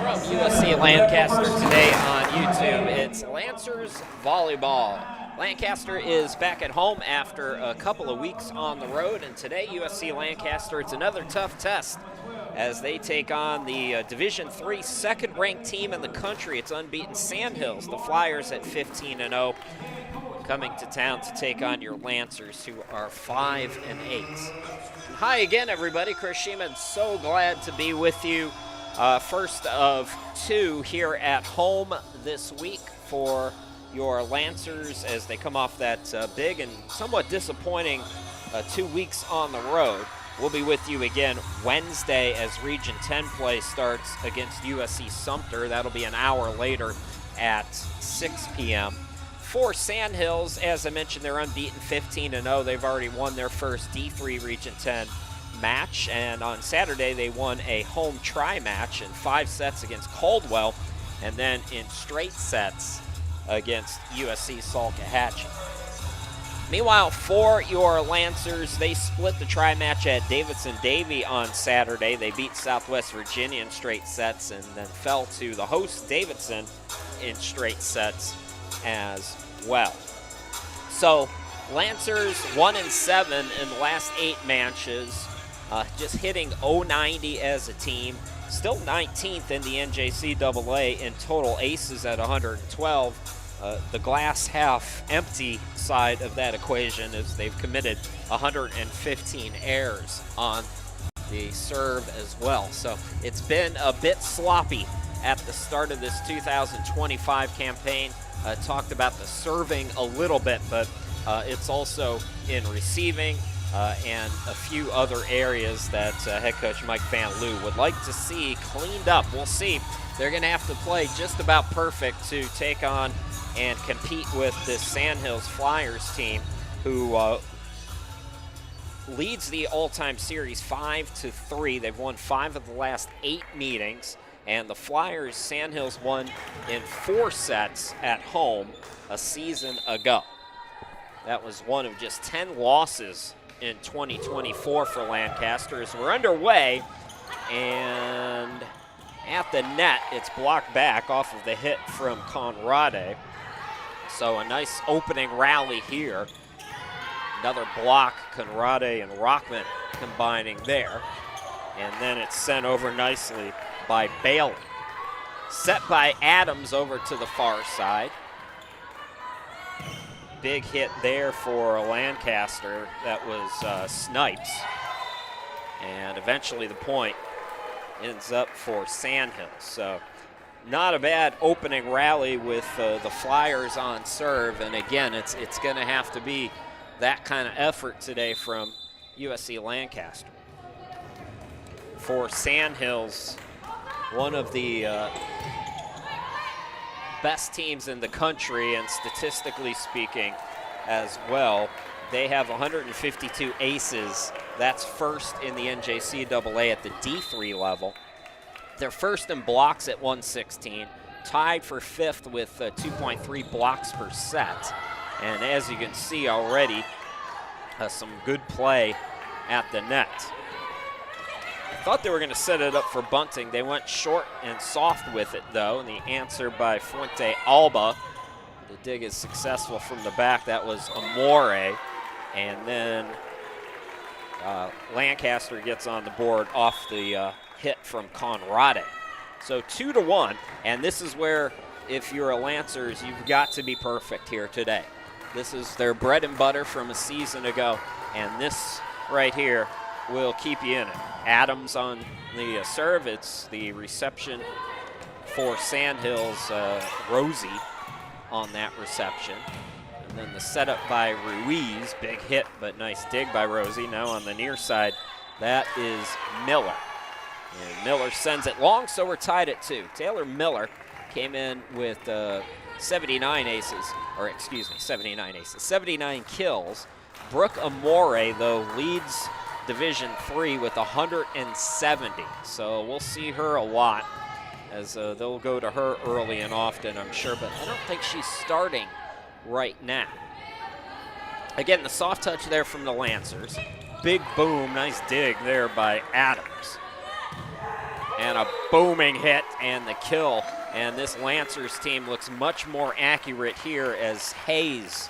From USC Lancaster today on YouTube, it's Lancers Volleyball. Lancaster is back at home after a couple of weeks on the road, and today USC Lancaster, it's another tough test as they take on the Division III second-ranked team in the country. It's unbeaten Sandhills, the Flyers at 15-0, coming to town to take on your Lancers, who are 5-8. Hi again, everybody. Chris Sheeman, so glad to be with you. First of two here at home this week for your Lancers as they come off that big and somewhat disappointing 2 weeks on the road. We'll be with you again Wednesday as Region 10 play starts against USC Sumter. That'll be an hour later at 6 p.m. For Sandhills, as I mentioned, they're unbeaten 15-0. They've already won their first D3 Region 10 match, and on Saturday they won a home tri match in 5 sets against Caldwell and then in straight sets against USC Salkehatchie. Meanwhile, for your Lancers, they split the tri match at Davidson-Davie on Saturday. They beat Southwest Virginia in straight sets and then fell to the host Davidson in straight sets as well. So Lancers 1-7 in the last 8 matches. Just hitting .090 as a team. Still 19th in the NJCAA in total aces at 112. The glass half empty side of that equation is they've committed 115 errors on the serve as well. So it's been a bit sloppy at the start of this 2025 campaign. Talked about the serving a little bit, but it's also in receiving. And a few other areas that head coach Mike Van Loo would like to see cleaned up. We'll see. They're going to have to play just about perfect to take on and compete with this Sandhills Flyers team, who leads the all-time series 5-3. They've won 5 of the last 8 meetings, and the Flyers, Sandhills won in 4 sets at home a season ago. That was one of just 10 losses in 2024 for Lancaster. As we're underway, and at the net, it's blocked back off of the hit from Conrade. So a nice opening rally here. Another block, Conrade and Rockman combining there. And then it's sent over nicely by Bailey. Set by Adams over to the far side. Big hit there for Lancaster. That was Snipes. And eventually the point ends up for Sandhills. So not a bad opening rally with the Flyers on serve. And again, it's going to have to be that kind of effort today from USC Lancaster. For Sandhills, one of the best teams in the country, and statistically speaking as well. They have 152 aces. That's first in the NJCAA at the D3 level. They're first in blocks at 116, tied for 5th with 2.3 blocks per set. And as you can see already, some good play at the net. Thought they were going to set it up for bunting. They went short and soft with it, though, and the answer by Fuente Alba. The dig is successful from the back. That was Amore. And then Lancaster gets on the board off the hit from Conrade. So 2-1, and this is where, if you're a Lancers, you've got to be perfect here today. This is their bread and butter from a season ago, and this right here will keep you in it. Adams on the serve. It's the reception for Sandhills, Rosie on that reception. And then the setup by Ruiz. Big hit, but nice dig by Rosie. Now on the near side, that is Miller. And Miller sends it long, so we're tied at 2. Taylor Miller came in with 79 aces, or excuse me, 79 aces, 79 kills. Brooke Amore, though, leads Division III with 170. So we'll see her a lot as they'll go to her early and often, I'm sure, but I don't think she's starting right now. Again, the soft touch there from the Lancers. Big boom, nice dig there by Adams. And a booming hit and the kill. And this Lancers team looks much more accurate here as Hayes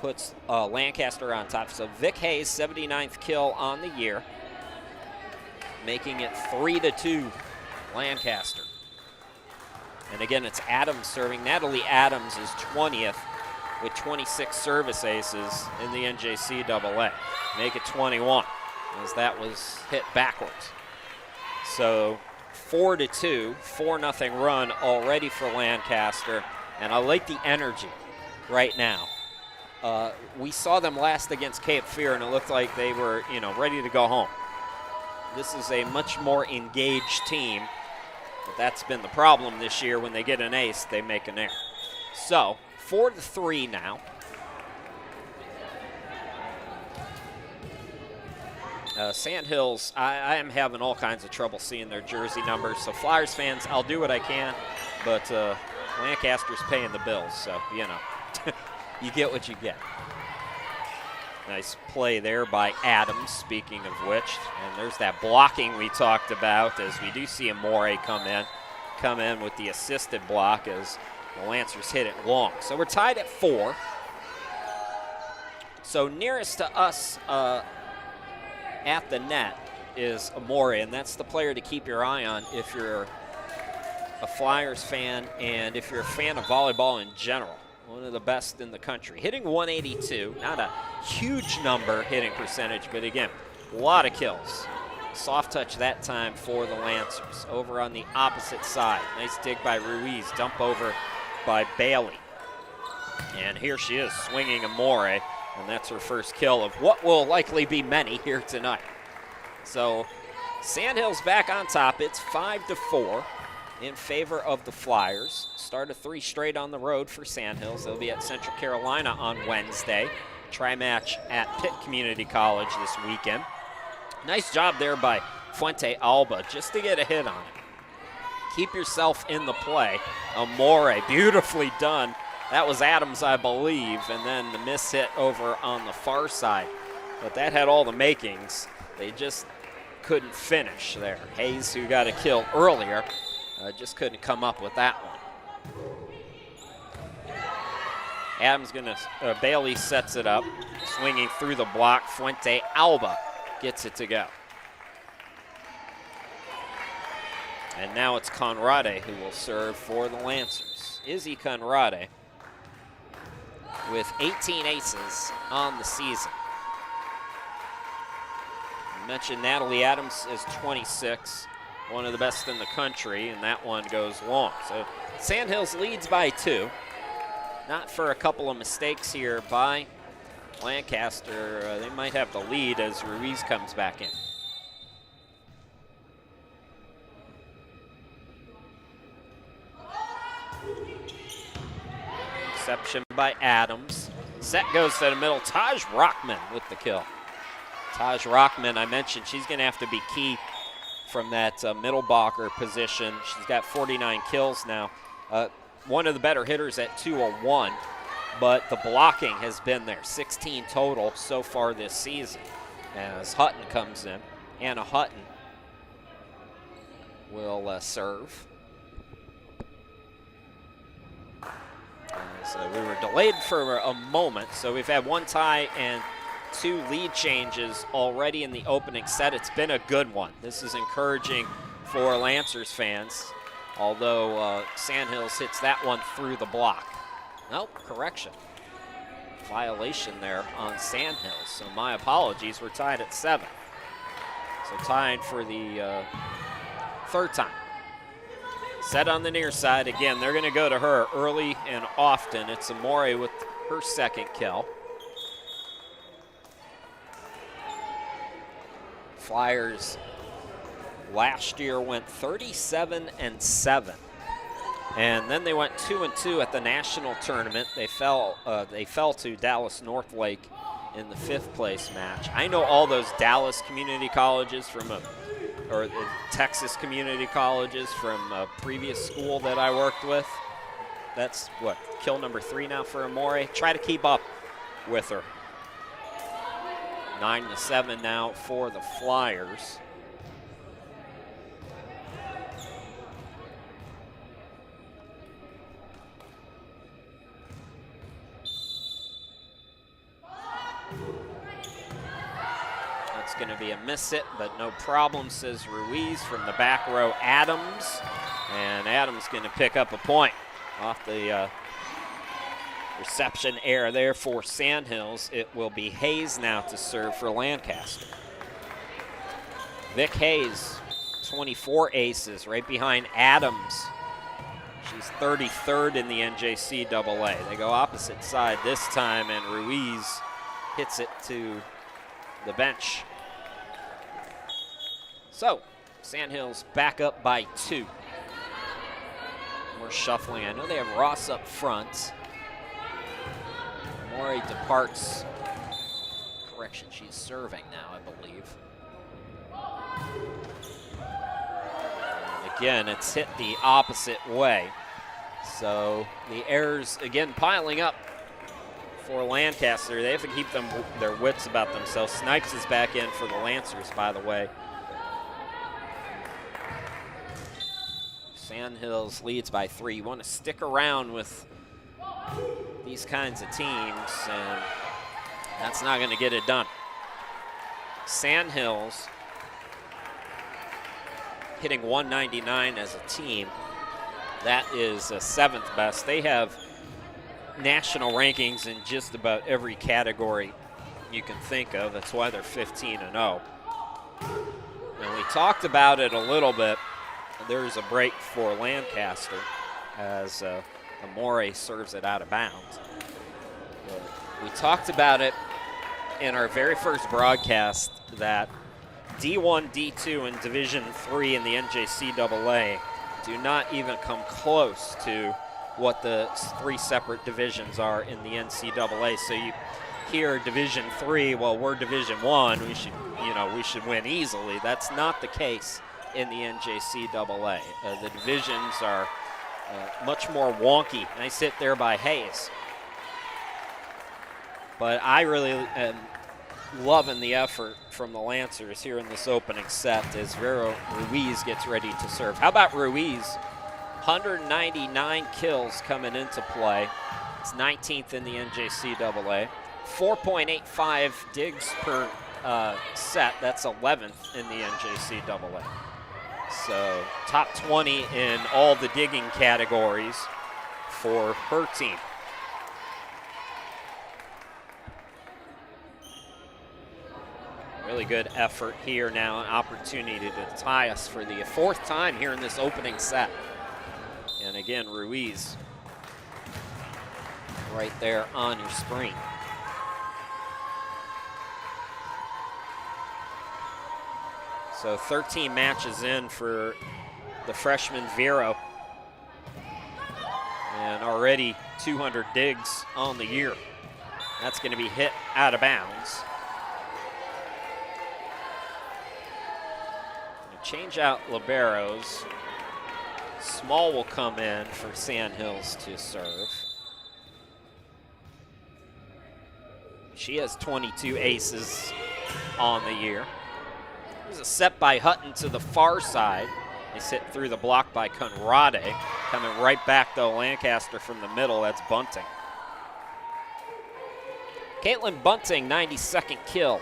puts Lancaster on top. So Vic Hayes, 79th kill on the year, making it 3-2 Lancaster. And again, it's Adams serving. Natalie Adams is 20th with 26 service aces in the NJCAA. Make it 21 as that was hit backwards. So 4-2, 4-0 run already for Lancaster. And I like the energy right now. We saw them last against Cape Fear, and it looked like they were, ready to go home. This is a much more engaged team, but that's been the problem this year. When they get an ace, they make an error. So 4-3 now. Sandhills, I am having all kinds of trouble seeing their jersey numbers. So Flyers fans, I'll do what I can, but Lancaster's paying the bills, so, you get what you get. Nice play there by Adams, speaking of which. And there's that blocking we talked about as we do see Amore come in with the assisted block as the Lancers hit it long. So we're tied at 4. So nearest to us at the net is Amore, and that's the player to keep your eye on if you're a Flyers fan and if you're a fan of volleyball in general. One of the best in the country. Hitting 182, not a huge number hitting percentage, but again, a lot of kills. Soft touch that time for the Lancers. Over on the opposite side. Nice dig by Ruiz, dump over by Bailey. And here she is swinging Amore, and that's her first kill of what will likely be many here tonight. So Sandhills back on top. It's 5-4 in favor of the Flyers. Start of 3 straight on the road for Sandhills. They'll be at Central Carolina on Wednesday. Tri-match at Pitt Community College this weekend. Nice job there by Fuente Alba just to get a hit on it. Keep yourself in the play. Amore, beautifully done. That was Adams, I believe, and then the miss hit over on the far side. But that had all the makings. They just couldn't finish there. Hayes, who got a kill earlier, just couldn't come up with that one. Adams Bailey sets it up, swinging through the block. Fuente Alba gets it to go. And now it's Conrade who will serve for the Lancers. Izzy Conrade with 18 aces on the season. I mentioned Natalie Adams is 26, one of the best in the country, and that one goes long. So Sandhills leads by 2. Not for a couple of mistakes here by Lancaster. They might have the lead as Ruiz comes back in. Reception by Adams. Set goes to the middle. Taj Rockman with the kill. Taj Rockman, I mentioned, she's going to have to be key from that middle blocker position. She's got 49 kills now. One of the better hitters at 201, but the blocking has been there. 16 total so far this season as Hutton comes in. Anna Hutton will serve. So we were delayed for a moment, so we've had 1 tie and 2 lead changes already in the opening set. It's been a good one. This is encouraging for Lancers fans, although Sandhills hits that one through the block. Nope, correction. Violation there on Sandhills, so my apologies. We're tied at 7. So tied for the 3rd time. Set on the near side. Again, they're going to go to her early and often. It's Amore with her 2nd kill. Flyers last year went 37-7, and then they went 2-2 at the national tournament. They fell to Dallas Northlake in the 5th place match. I know all those Dallas community colleges or Texas community colleges from a previous school that I worked with. That's what, kill number 3 now for Amore. Try to keep up with her. 9-7 now for the Flyers. It's going to be a miss it, but no problem, says Ruiz from the back row. Adams, and Adams going to pick up a point off the reception error there for Sandhills. It will be Hayes now to serve for Lancaster. Vic Hayes, 24 aces, right behind Adams. She's 33rd in the NJCAA. They go opposite side this time, and Ruiz hits it to the bench. So, Sandhills back up by 2. More shuffling. I know they have Ross up front. Morey departs. Correction, she's serving now, I believe. And again, it's hit the opposite way. So the errors, again, piling up for Lancaster. They have to keep their wits about themselves. Snipes is back in for the Lancers, by the way. Sandhills leads by 3. You want to stick around with these kinds of teams, and that's not going to get it done. Sandhills hitting 199 as a team. That is 7th best. They have national rankings in just about every category you can think of. That's why they're 15-0. And we talked about it a little bit. There's a break for Lancaster as Amore serves it out of bounds. We talked about it in our very first broadcast that D1, D2, and Division III in the NJCAA do not even come close to what the 3 separate divisions are in the NCAA. So you hear Division III, well, we're Division I, we should win easily. That's not the case in the NJCAA. The divisions are much more wonky. And I sit there by Hayes. But I really am loving the effort from the Lancers here in this opening set as Vero Ruiz gets ready to serve. How about Ruiz? 199 kills coming into play. It's 19th in the NJCAA. 4.85 digs per set. That's 11th in the NJCAA. So top 20 in all the digging categories for her team. Really good effort here now, an opportunity to tie us for the 4th time here in this opening set. And again, Ruiz right there on your screen. So 13 matches in for the freshman Vero. And already 200 digs on the year. That's going to be hit out of bounds. Change out liberos. Small will come in for Sandhills to serve. She has 22 aces on the year. There's a set by Hutton to the far side. They sit through the block by Conrade. Coming right back, though, Lancaster from the middle. That's Bunting. Caitlin Bunting, 92nd kill.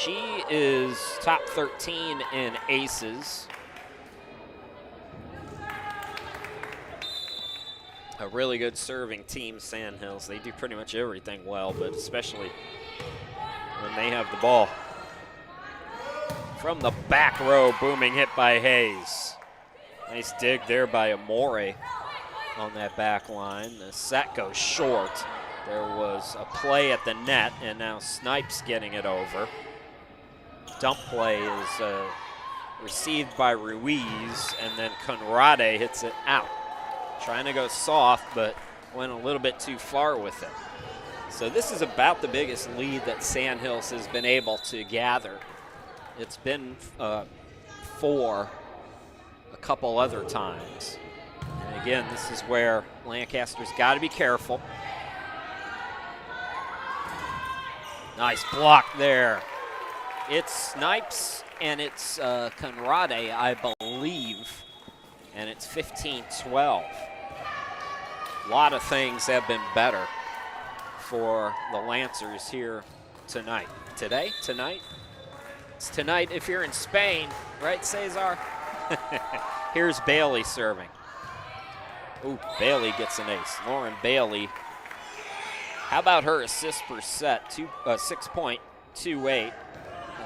She is top 13 in aces. A really good serving team, Sandhills. They do pretty much everything well, but especially when they have the ball. From the back row, booming hit by Hayes. Nice dig there by Amore on that back line. The set goes short. There was a play at the net, and now Snipes getting it over. Dump play is received by Ruiz, and then Conrade hits it out. Trying to go soft, but went a little bit too far with it. So this is about the biggest lead that Sandhills has been able to gather. It's been 4 a couple other times. And again, this is where Lancaster's got to be careful. Nice block there. It's Snipes and it's Conrade, I believe, and it's 15-12. A lot of things have been better for the Lancers here tonight. Tonight? It's tonight if you're in Spain, right, Cesar? Here's Bailey serving. Ooh, Bailey gets an ace. Lauren Bailey. How about her assists per set? 6.28.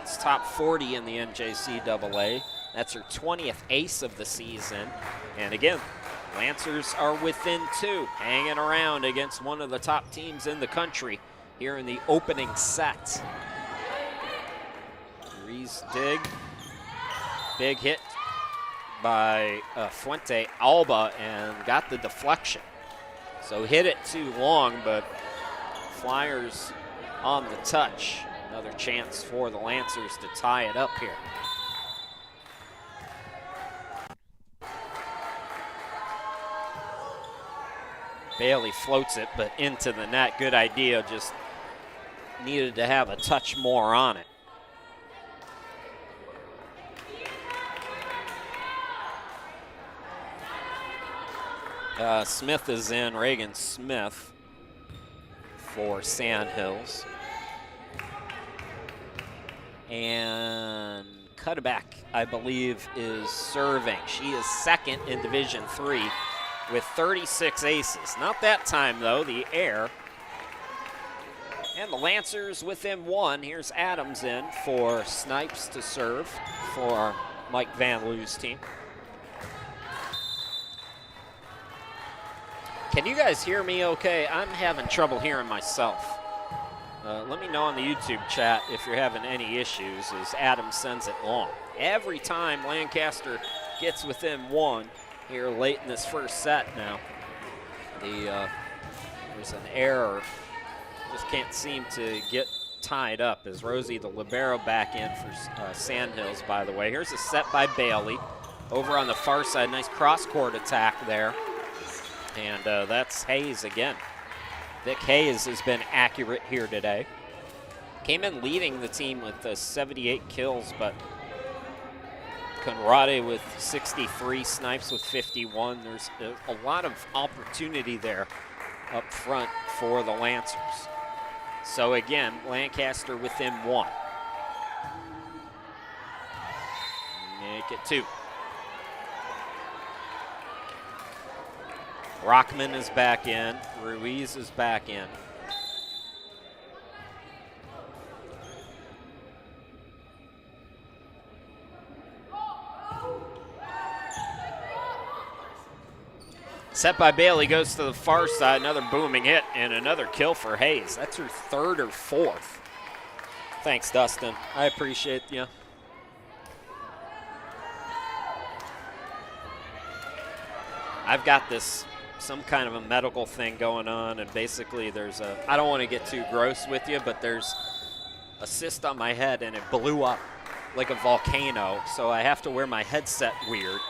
It's top 40 in the NJCAA. That's her 20th ace of the season. And again, Lancers are within 2, hanging around against one of the top teams in the country here in the opening set. Reese dig. Big hit by Fuente Alba and got the deflection. So hit it too long, but Flyers on the touch. Another chance for the Lancers to tie it up here. Bailey floats it, but into the net. Good idea, just needed to have a touch more on it. Smith is in, Reagan Smith for Sandhills. And Cutterback, I believe, is serving. She is second in Division III with 36 aces. Not that time, though, the air. And the Lancers within 1. Here's Adams in for Snipes to serve for Mike Van Loo's team. Can you guys hear me okay? I'm having trouble hearing myself. Let me know on the YouTube chat if you're having any issues as Adam sends it long. Every time Lancaster gets within 1 here late in this first set now, there's an error. Just can't seem to get tied up as Rosie, the libero, back in for Sandhills, by the way. Here's a set by Bailey. Over on the far side, nice cross-court attack there. And that's Hayes again. Vic Hayes has been accurate here today. Came in leading the team with 78 kills, but Conrade with 63, Snipes with 51. There's a lot of opportunity there up front for the Lancers. So again, Lancaster within 1. Make it 2. Rockman is back in. Ruiz is back in. Set by Bailey goes to the far side. Another booming hit and another kill for Hayes. That's her 3rd or 4th. Thanks, Dustin. I appreciate you. I've got some kind of a medical thing going on, and basically there's I don't want to get too gross with you, but there's a cyst on my head and it blew up like a volcano, so I have to wear my headset weird.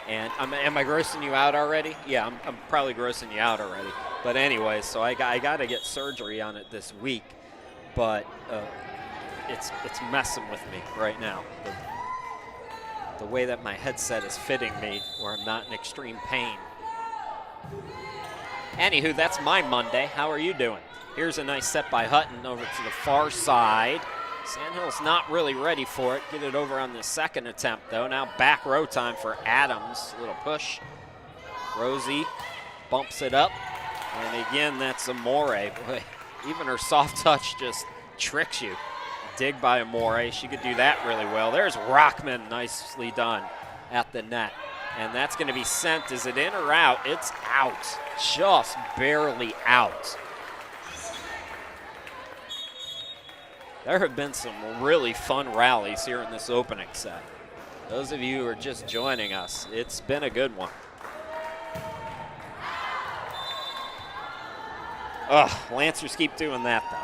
And am I grossing you out already? Yeah, I'm probably grossing you out already. But anyway, so I got to get surgery on it this week, but it's messing with me right now. The way that my headset is fitting me, where I'm not in extreme pain. Anywho, that's my Monday. How are you doing? Here's a nice set by Hutton over to the far side. Sandhills not really ready for it. Get it over on the second attempt, though. Now back row time for Adams. Little push. Rosie bumps it up. And again, that's Amore. Boy, even her soft touch just tricks you. Dig by Amore. She could do that really well. There's Rockman, nicely done at the net. And that's going to be sent. Is it in or out? It's out. Just barely out. There have been some really fun rallies here in this opening set. Those of you who are just joining us, it's been a good one. Lancers keep doing that, though.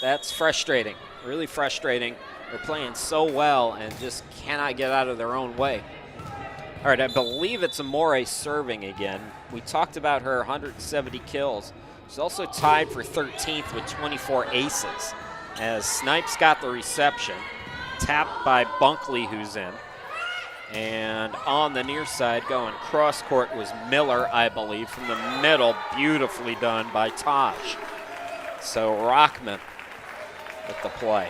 That's frustrating, really frustrating. They're playing so well and just cannot get out of their own way. All right, I believe it's Amore serving again. We talked about her 170 kills. She's also tied for 13th with 24 aces. As Snipes got the reception, tapped by Bunkley, who's in. And on the near side, going cross court was Miller, I believe, from the middle. Beautifully done by Taj. So Rockman with the play.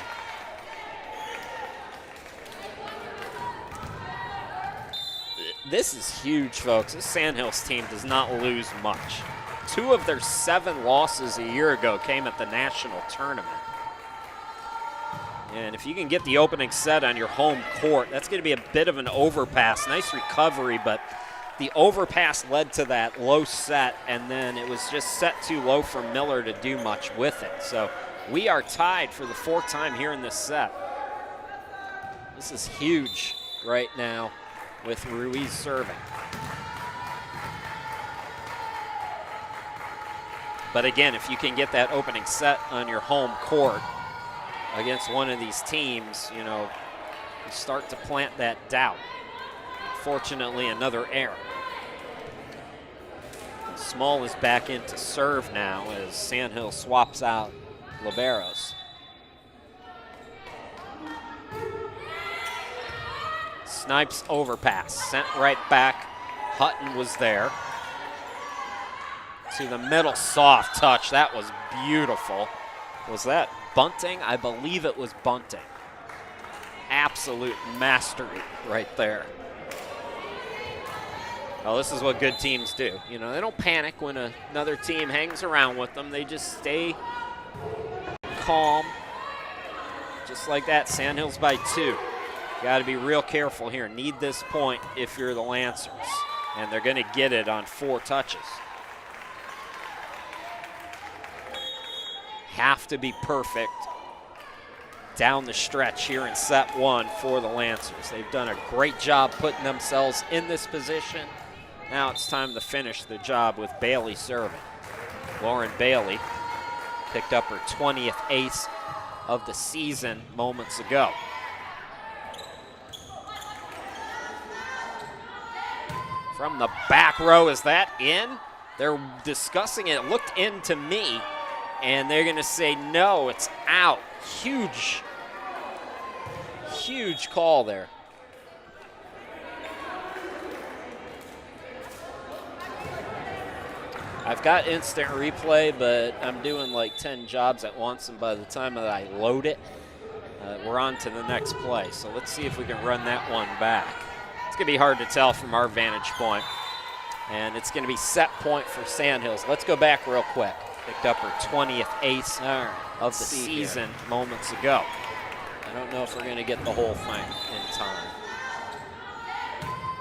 This is huge, folks. This Sandhills team does not lose much. 2 of their 7 losses a year ago came at the national tournament. And if you can get the opening set on your home court, that's going to be a bit of an overpass. Nice recovery, but the overpass led to that low set, and then it was just set too low for Miller to do much with it. So we are tied for the 4th time here in this set. This is huge right now with Ruiz serving. But again, if you can get that opening set on your home court against one of these teams, you know, you start to plant that doubt. Fortunately, another error. Small is back in to serve now as Sandhills swaps out liberos. Snipes overpass, sent right back. Hutton was there. To the middle, soft touch. That was beautiful. Was that bunting? I believe it was bunting. Absolute mastery right there. Well, this is what good teams do. You know, they don't panic when another team hangs around with them. They just stay calm. Just like that, Sandhills by 2. Got to be real careful here. Need this point if you're the Lancers. And they're going to get it on 4 touches. Have to be perfect down the stretch here in set 1 for the Lancers. They've done a great job putting themselves in this position. Now it's time to finish the job with Bailey serving. Lauren Bailey picked up her 20th ace of the season moments ago. From the back row, is that in? They're discussing it. It looked in to me, and they're going to say no, it's out. Huge, huge call there. I've got instant replay, but I'm doing like 10 jobs at once, and by the time that I load it, we're on to the next play. So let's see if we can run that one back. It's going to be hard to tell from our vantage point, and it's going to be set point for Sandhills. Let's go back real quick. Picked up her 20th ace of the season moments ago. I don't know if we're going to get the whole thing in time.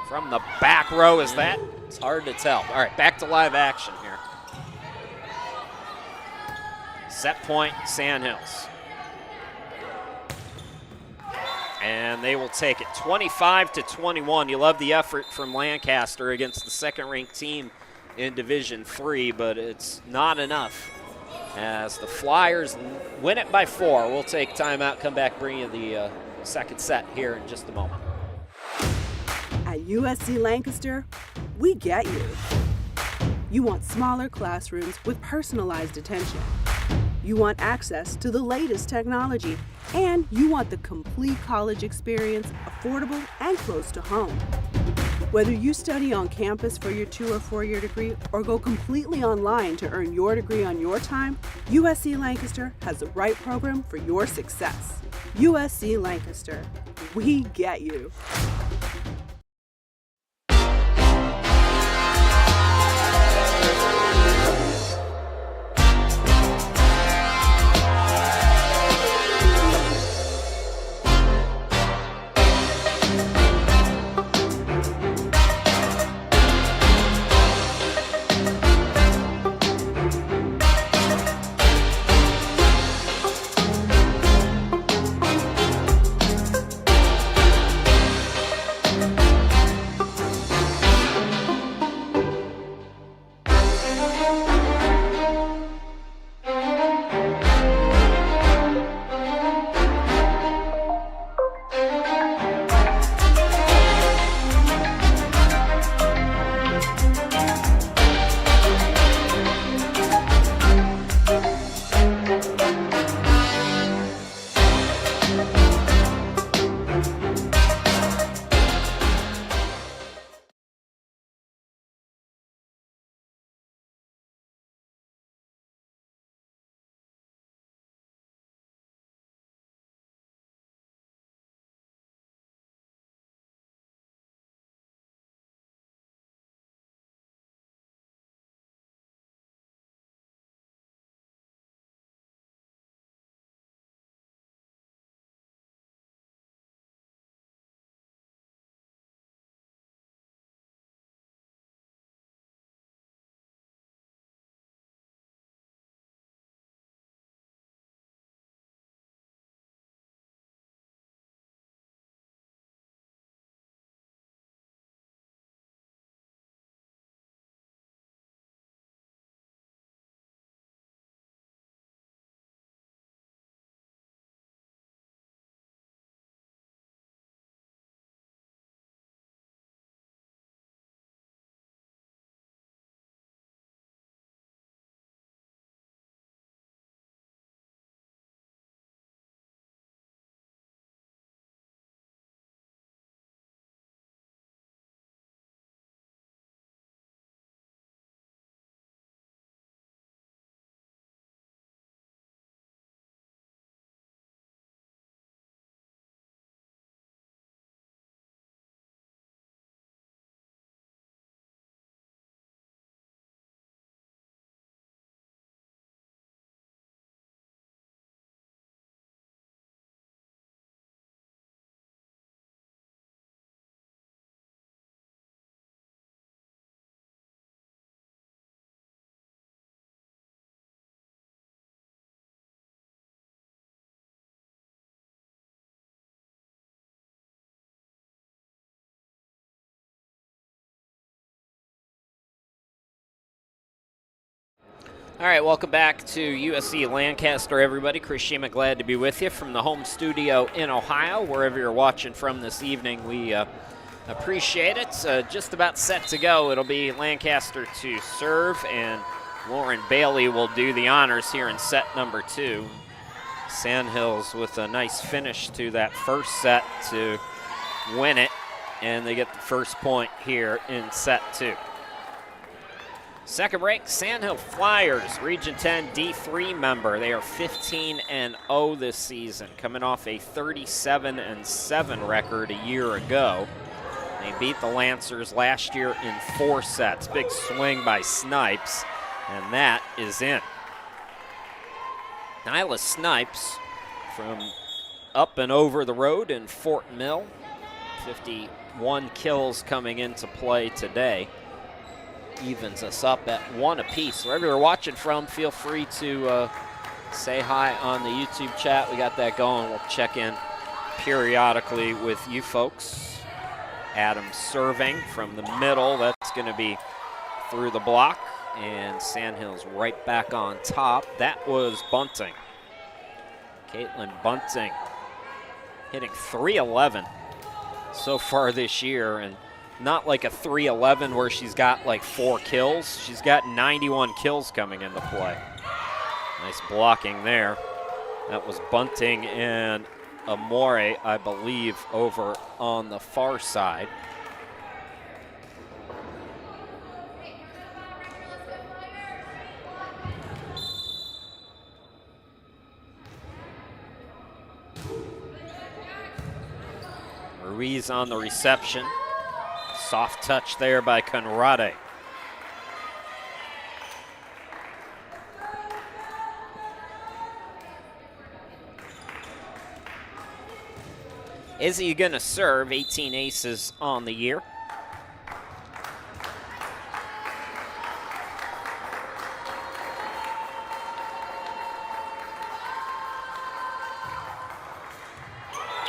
From the back row, is that? It's hard to tell. All right, back to live action here. Set point, Sandhills. And they will take it 25-21. You love the effort from Lancaster against the second-ranked team in Division III, but it's not enough as the Flyers win it by 4. We'll take timeout, come back, bring you the second set here in just a moment. At USC Lancaster, we get you. You want smaller classrooms with personalized attention. You want access to the latest technology, and you want the complete college experience, affordable and close to home. Whether you study on campus for your 2 or 4-year degree or go completely online to earn your degree on your time, USC Lancaster has the right program for your success. USC Lancaster, we get you. All right, welcome back to USC Lancaster, everybody. Chris Shima, glad to be with you from the home studio in Ohio, wherever you're watching from this evening. We appreciate it. Just about set to go. It'll be Lancaster to serve, and Lauren Bailey will do the honors here in set number 2. Sandhills with a nice finish to that first set to win it, and they get the first point here in set 2. Second break, Sandhill Flyers, Region 10 D3 member. They are 15-0 this season, coming off a 37-7 record a year ago. They beat the Lancers last year in 4 sets. Big swing by Snipes, and that is in. Nyla Snipes from up and over the road in Fort Mill. 51 kills coming into play today. Evens us up at 1 apiece. Wherever you're watching from, feel free to say hi on the YouTube chat. We got that going. We'll check in periodically with you folks. Adams serving from the middle. That's going to be through the block. And Sandhills right back on top. That was Bunting. Caitlin Bunting hitting .311 so far this year, and not like a .311 where she's got like 4 kills. She's got 91 kills coming into play. Nice blocking there. That was Bunting and Amore, I believe, over on the far side. Ruiz on the reception. Soft touch there by Conrade. Izzy gonna serve, 18 aces on the year.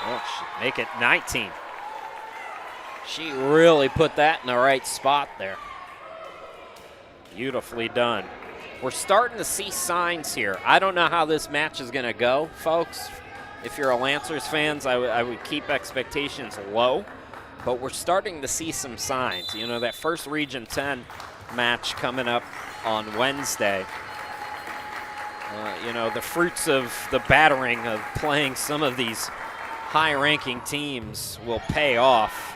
Oh, she'll make it 19. She really put that in the right spot there. Beautifully done. We're starting to see signs here. I don't know how this match is going to go, folks. If you're a Lancers fans, I would keep expectations low. But we're starting to see some signs. You know, that first Region 10 match coming up on Wednesday. You know, the fruits of the battering of playing some of these high-ranking teams will pay off.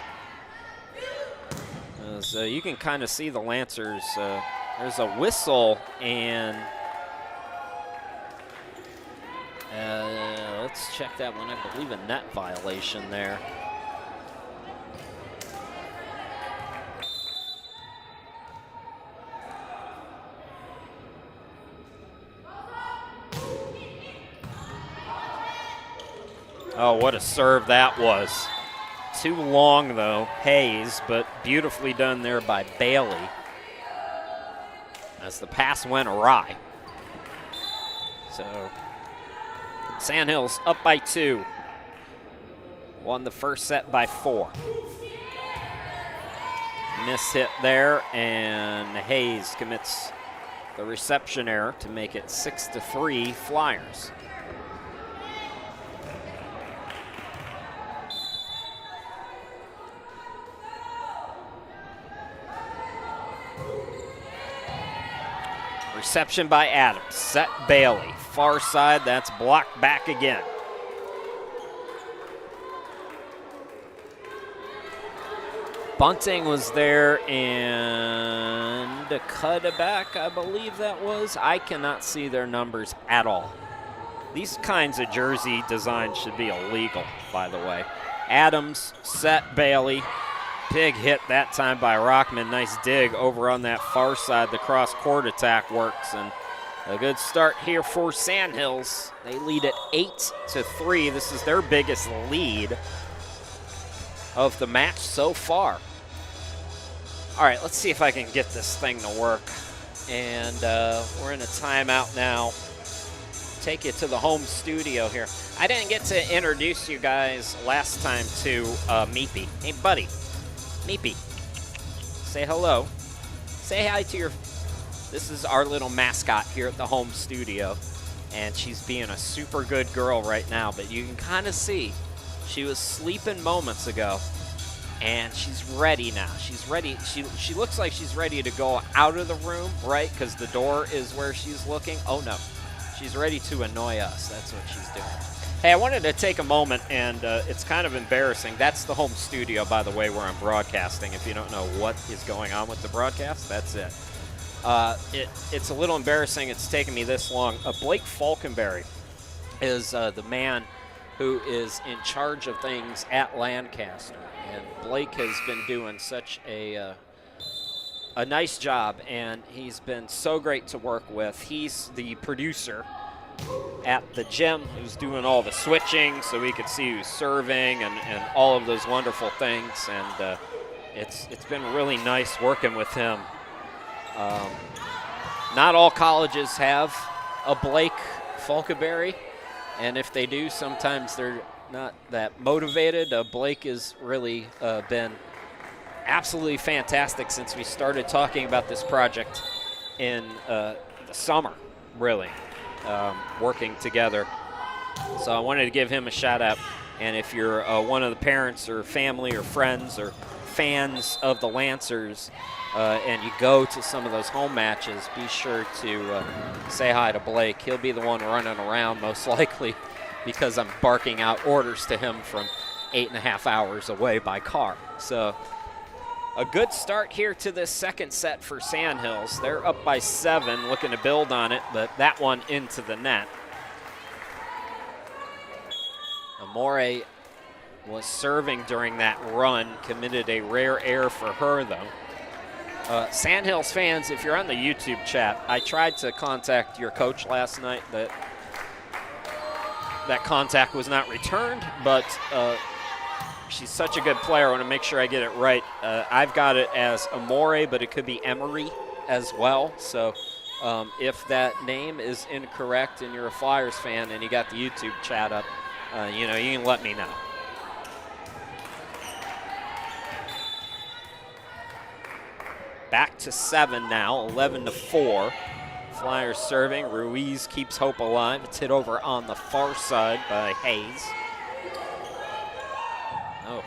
So you can kind of see the Lancers. There's a whistle, and let's check that one. I believe a net violation there. Oh, what a serve that was. Too long, though, Hayes, but beautifully done there by Bailey as the pass went awry. So, Sandhills up by 2. Won the first set by 4. Miss hit there, and Hayes commits the reception error to make it 6-3 Flyers. Reception by Adams, set Bailey. Far side, that's blocked back again. Bunting was there, and a cut back, I believe that was. I cannot see their numbers at all. These kinds of jersey designs should be illegal, by the way. Adams, set Bailey. Big hit that time by Rockman. Nice dig over on that far side. The cross-court attack works, and a good start here for Sandhills. They lead at 8-3. This is their biggest lead of the match so far. All right, let's see if I can get this thing to work. And we're in a timeout now. Take you to the home studio here. I didn't get to introduce you guys last time to Meepy. Hey, buddy. Meepy, say hello. Say hi to your This is our little mascot here at the home studio, and she's being a super good girl right now, but you can kind of see she was sleeping moments ago, and she's ready now. She's ready. She looks like she's ready to go out of the room, right? Because the door is where she's looking. Oh, no. She's ready to annoy us. That's what she's doing. Hey, I wanted to take a moment, and it's kind of embarrassing. That's the home studio, by the way, where I'm broadcasting. If you don't know what is going on with the broadcast, that's it. It's a little embarrassing. It's taken me this long. Blake Falkenberry is the man who is in charge of things at Lancaster. And Blake has been doing such a nice job, and he's been so great to work with. He's the producer at the gym who's doing all the switching so we could see who's serving and all of those wonderful things. And it's been really nice working with him. Not all colleges have a Blake Falkenberry, and if they do, sometimes they're not that motivated. Blake has really been absolutely fantastic since we started talking about this project in the summer, really, working together. So I wanted to give him a shout out. And if you're one of the parents or family or friends or fans of the Lancers and you go to some of those home matches, be sure to say hi to Blake. He'll be the one running around most likely, because I'm barking out orders to him from 8.5 hours away by car. So a good start here to this second set for Sandhills. They're up by 7, looking to build on it, but that one into the net. Amore was serving during that run, committed a rare error for her, though. Sandhills fans, if you're on the YouTube chat, I tried to contact your coach last night. That contact was not returned, but she's such a good player. I want to make sure I get it right. I've got it as Amore, but it could be Emery as well. So if that name is incorrect and you're a Flyers fan and you got the YouTube chat up, you can let me know. Back to 7 now, 11-4. Flyers serving. Ruiz keeps hope alive. It's hit over on the far side by Hayes. Oh,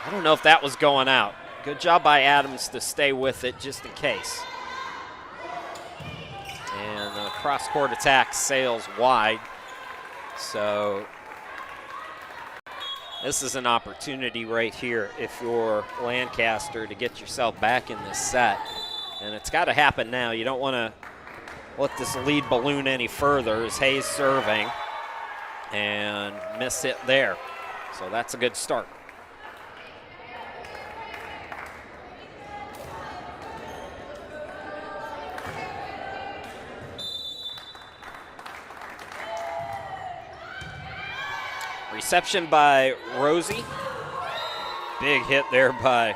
I don't know if that was going out. Good job by Adams to stay with it just in case. And the cross-court attack sails wide. So this is an opportunity right here if you're Lancaster to get yourself back in this set. And it's got to happen now. You don't want to let this lead balloon any further as Hayes serving and miss it there. So that's a good start. Reception by Rosie. Big hit there by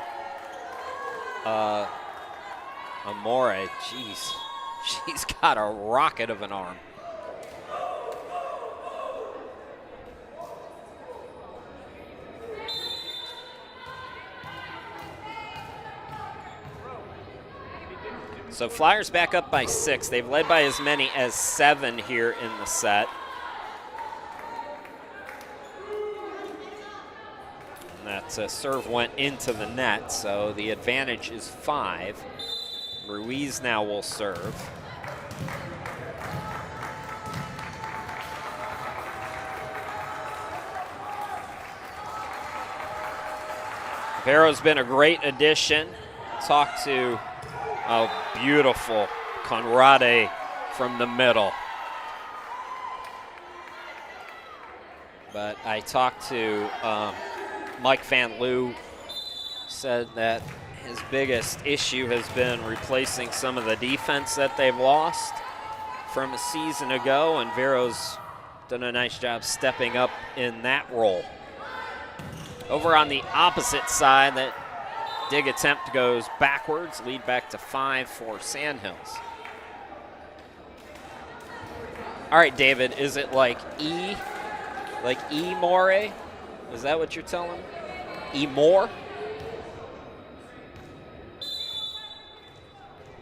Amore. Jeez. She's got a rocket of an arm. So Flyers back up by 6. They've led by as many as 7 here in the set. And that serve went into the net, so the advantage is 5. Ruiz now will serve. Vero's been a great addition. Talked to a beautiful Conrade from the middle. But I talked to Mike Van Loo, said that his biggest issue has been replacing some of the defense that they've lost from a season ago, and Vero's done a nice job stepping up in that role. Over on the opposite side, that dig attempt goes backwards, lead back to 5 for Sandhills. All right, David, is it like E-More? Is that what you're telling me? E-More?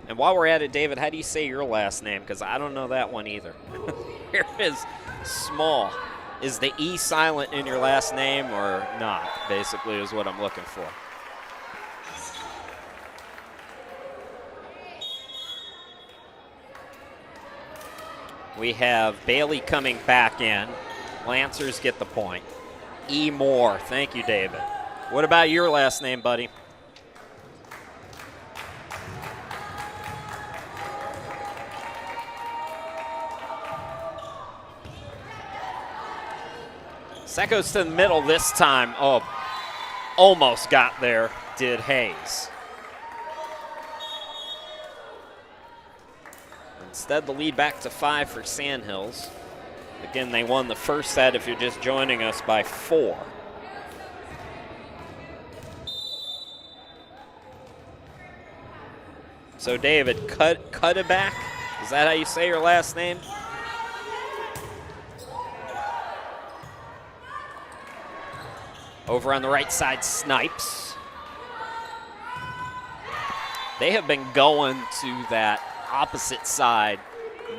And while we're at it, David, how do you say your last name? Because I don't know that one either. Here is Small. Is the E silent in your last name or not, basically, is what I'm looking for. We have Bailey coming back in. Lancers get the point. E. Moore. Thank you, David. What about your last name, buddy? That goes to the middle this time. Oh, almost got there, did Hayes. Instead, the lead back to 5 for Sandhills. Again, they won the first set if you're just joining us by 4. So David, Cuddeback, is that how you say your last name? Over on the right side, Snipes. They have been going to that opposite side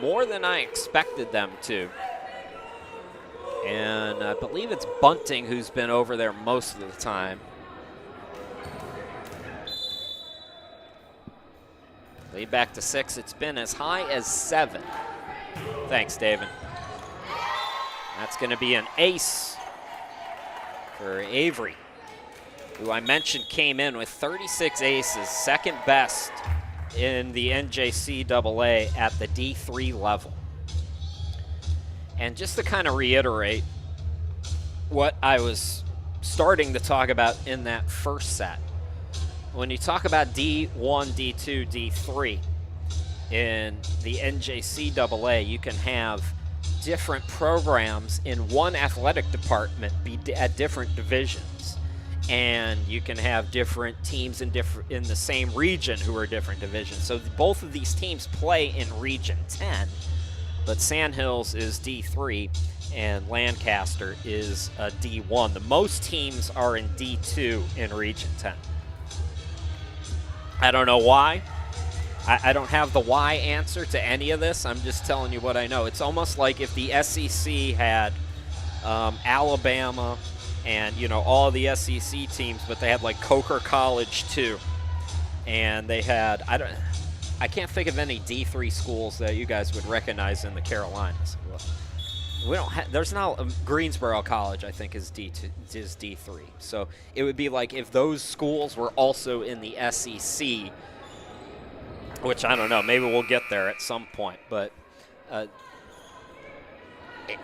more than I expected them to. And I believe it's Bunting who's been over there most of the time. Lead back to 6. It's been as high as 7. Thanks, David. That's going to be an ace for Avery, who I mentioned came in with 36 aces, second best in the NJCAA at the D3 level. And just to kind of reiterate what I was starting to talk about in that first set, when you talk about D1, D2, D3 in the NJCAA, you can have different programs in one athletic department be at different divisions, and you can have different teams in the same region who are different divisions. So both of these teams play in Region 10, but Sandhills is D3 and Lancaster is D1. The most teams are in D2 in Region 10. I don't know why. I don't have the why answer to any of this. I'm just telling you what I know. It's almost like if the SEC had Alabama and, you know, all the SEC teams, but they had like Coker College too. And they had, I can't think of any D3 schools that you guys would recognize in the Carolinas. We don't have, there's not, Greensboro College, I think, is D3. So it would be like if those schools were also in the SEC, which I don't know, maybe we'll get there at some point, but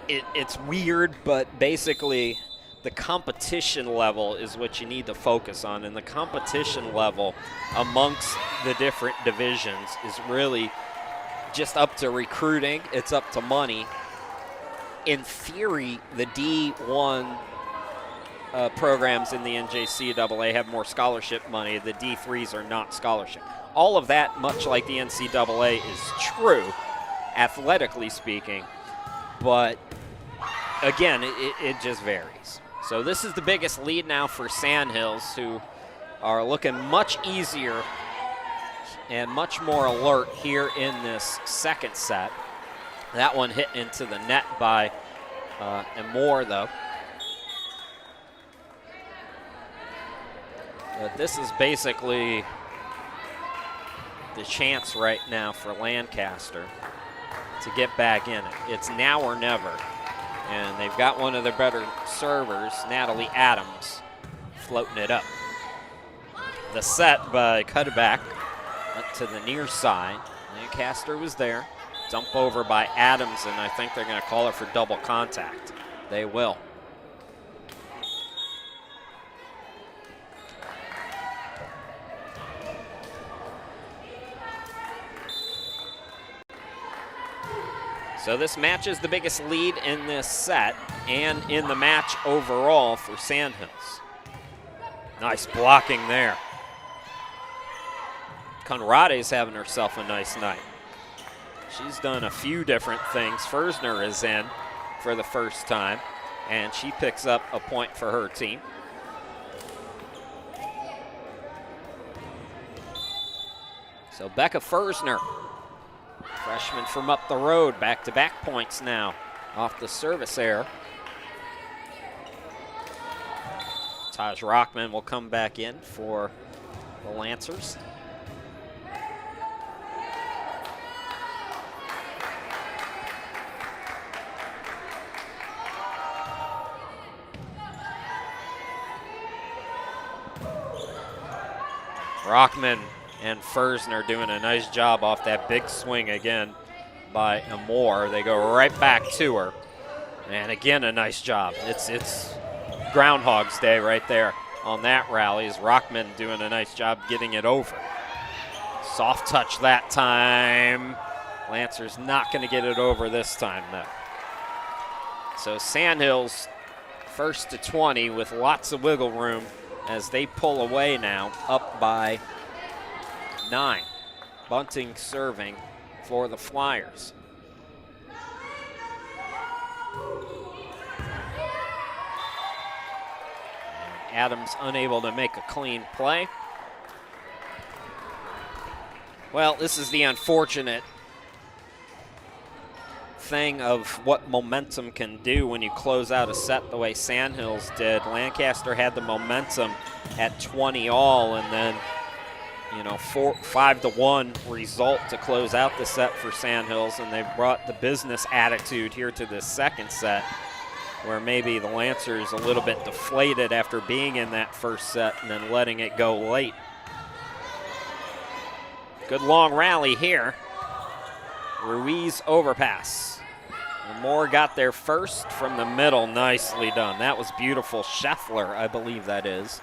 it's weird, but basically the competition level is what you need to focus on, and the competition level amongst the different divisions is really just up to recruiting, it's up to money. In theory, the D1 programs in the NJCAA have more scholarship money. The D3s are not scholarship. All of that, much like the NCAA, is true, athletically speaking, but again, it just varies. So this is the biggest lead now for Sandhills, who are looking much easier and much more alert here in this second set. That one hit into the net by Moore, though. But this is basically the chance right now for Lancaster to get back in it. It's now or never. And they've got one of their better servers, Natalie Adams, floating it up. The set by Cuddeback up to the near side. Lancaster was there. Dump over by Adams, and I think they're going to call it for double contact. They will. So this matches the biggest lead in this set and in the match overall for Sandhills. Nice blocking there. Conrade's having herself a nice night. She's done a few different things. Fersner is in for the first time, and she picks up a point for her team. So Becca Fersner, freshman from up the road, back-to-back points now off the service error. Taj Rockman will come back in for the Lancers. Rockman and Fersner doing a nice job off that big swing again by Amore. They go right back to her. And again, a nice job. It's Groundhog's Day right there on that rally as Rockman doing a nice job getting it over. Soft touch that time. Lancers not going to get it over this time, though. So Sandhills first to 20 with lots of wiggle room as they pull away now, up by 9. Bunting serving for the Flyers. Adams unable to make a clean play. Well, this is the unfortunate thing of what momentum can do when you close out a set the way Sandhills did. Lancaster had the momentum at 20 all, and then 5-1 result to close out the set for Sandhills, and they brought the business attitude here to this second set, where maybe the Lancers a little bit deflated after being in that first set and then letting it go late. Good long rally here. Ruiz overpass. Moore got there first from the middle. Nicely done. That was beautiful. Scheffler, I believe that is.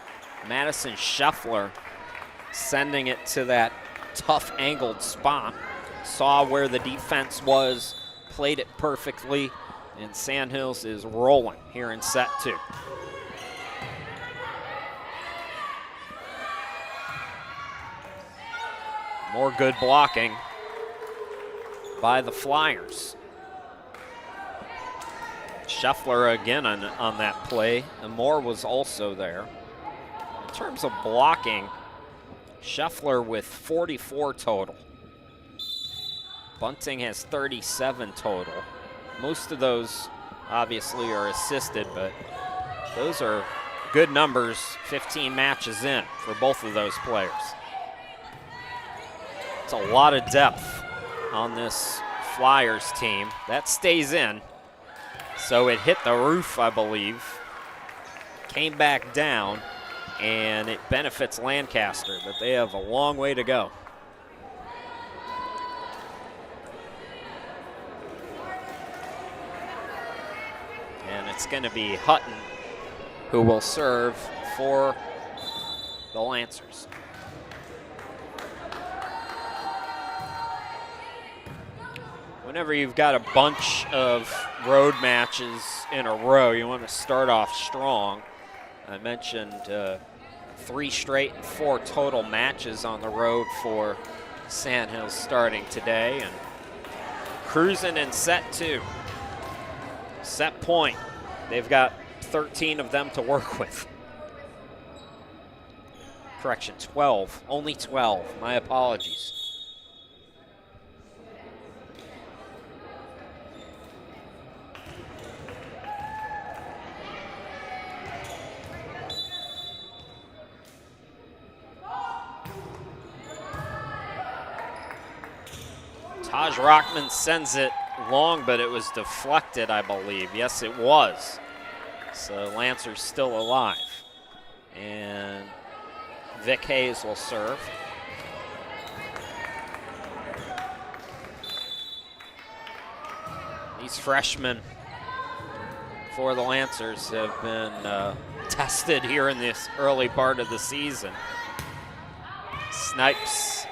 Madison Scheffler sending it to that tough angled spot. Saw where the defense was, played it perfectly, and Sandhills is rolling here in set 2. More good blocking by the Flyers. Scheffler again on that play, and Moore was also there. In terms of blocking, Scheffler with 44 total. Bunting has 37 total. Most of those obviously are assisted, but those are good numbers 15 matches in for both of those players. It's a lot of depth on this Flyers team. That stays in. So it hit the roof, I believe, came back down, and it benefits Lancaster, but they have a long way to go. And it's going to be Hutton who will serve for the Lancers. Whenever you've got a bunch of road matches in a row, you want to start off strong. I mentioned 3 straight and 4 total matches on the road for Sandhills starting today, and cruising in set 2. Set point, they've got 13 of them to work with. Correction, 12, only 12, my apologies. Taj Rockman sends it long, but it was deflected, I believe. Yes, it was. So Lancers still alive. And Vic Hayes will serve. These freshmen for the Lancers have been tested here in this early part of the season. Snipes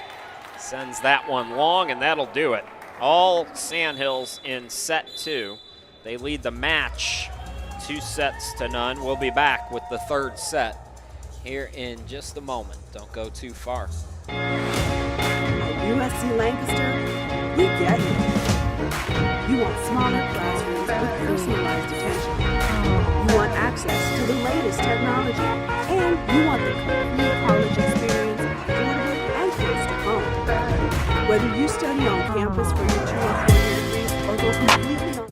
sends that one long, and that'll do it. All Sandhills in set 2. They lead the match 2-0. We'll be back with the 3rd set here in just a moment. Don't go too far. At USC Lancaster, we get you. You want smaller classrooms with personalized attention. You want access to the latest technology. And you want the complete college experience affordable and close to home. Whether you study on campus for your 2 or 4 year degrees or go completely on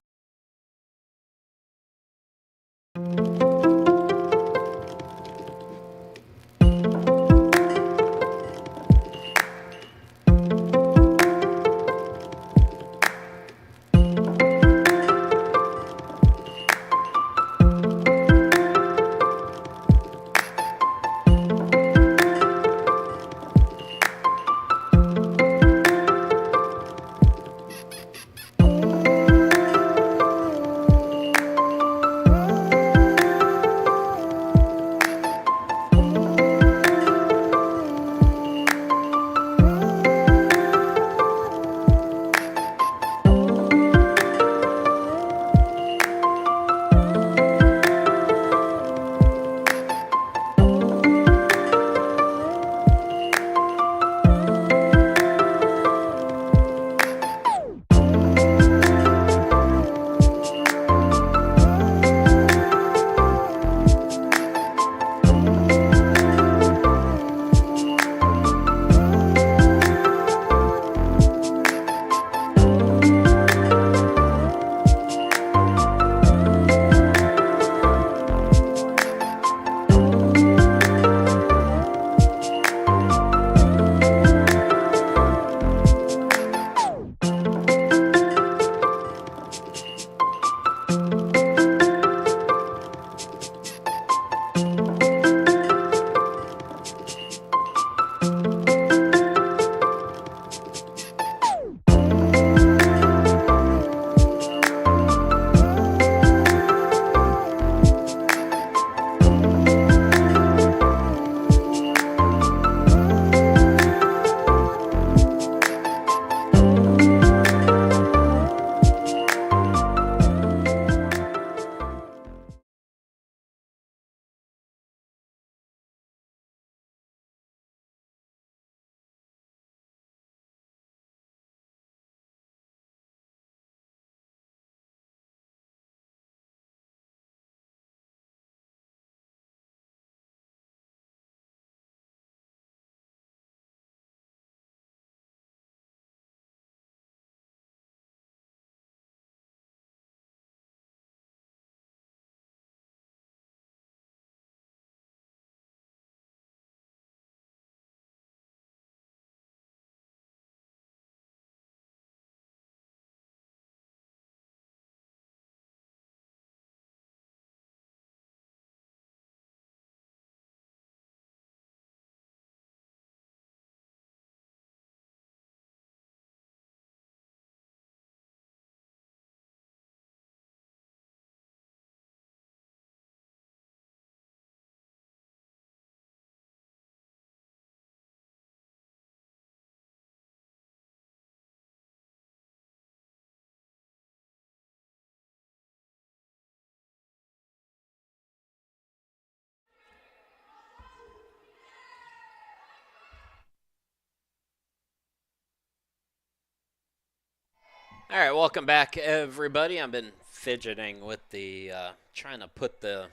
All right, welcome back, everybody. I've been fidgeting with the trying to put the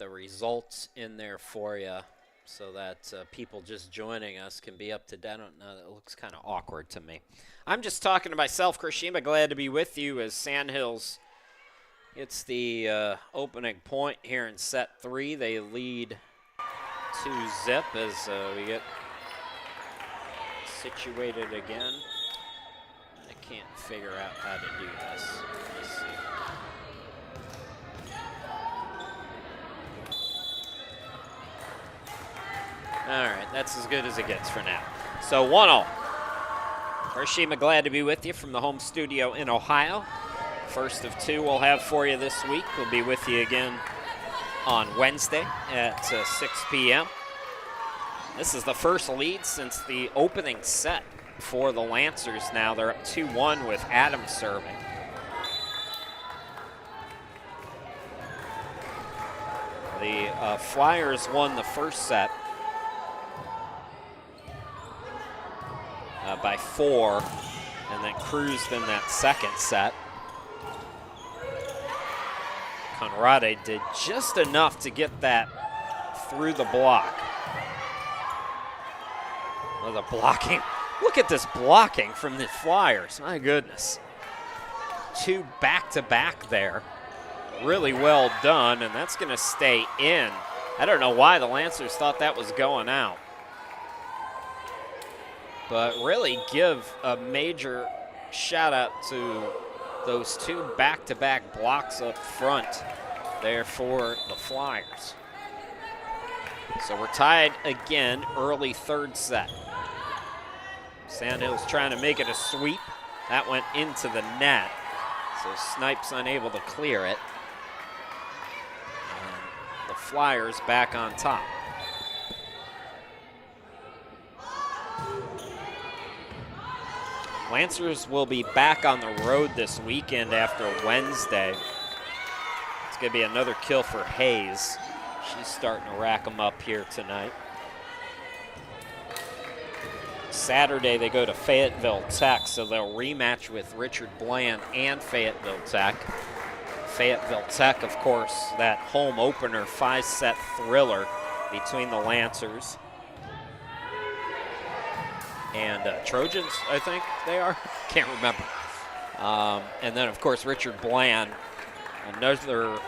results in there for you, so that people just joining us can be up to date. I don't know. That looks kind of awkward to me. I'm just talking to myself, Krishima. Glad to be with you as Sandhills gets the opening point here in set 3. They lead 2-0 as we get situated again. I can't figure out how to do this. Let's see. All right, that's as good as it gets for now. So 1-0. Hiroshima, glad to be with you from the home studio in Ohio. First of 2 we'll have for you this week. We'll be with you again on Wednesday at 6 p.m. This is the first lead since the opening set for the Lancers now. They're up 2-1 with Adams serving. The Flyers won the first set by 4 and then cruised in that second set. Conrade did just enough to get that through the block. Oh, the blocking. Look at this blocking from the Flyers. My goodness. 2 back-to-back there. Really well done, and that's going to stay in. I don't know why the Lancers thought that was going out. But really give a major shout out to those 2 back-to-back blocks up front there for the Flyers. So we're tied again, early third set. Sandhills trying to make it a sweep. That went into the net. So Snipes unable to clear it. And the Flyers back on top. Lancers will be back on the road this weekend after Wednesday. It's going to be another kill for Hayes. She's starting to rack them up here tonight. Saturday they go to Fayetteville Tech, so they'll rematch with Richard Bland and Fayetteville Tech. Fayetteville Tech, of course, that home opener 5-set thriller between the Lancers and Trojans, I think they are. Can't remember. And then, of course, Richard Bland, another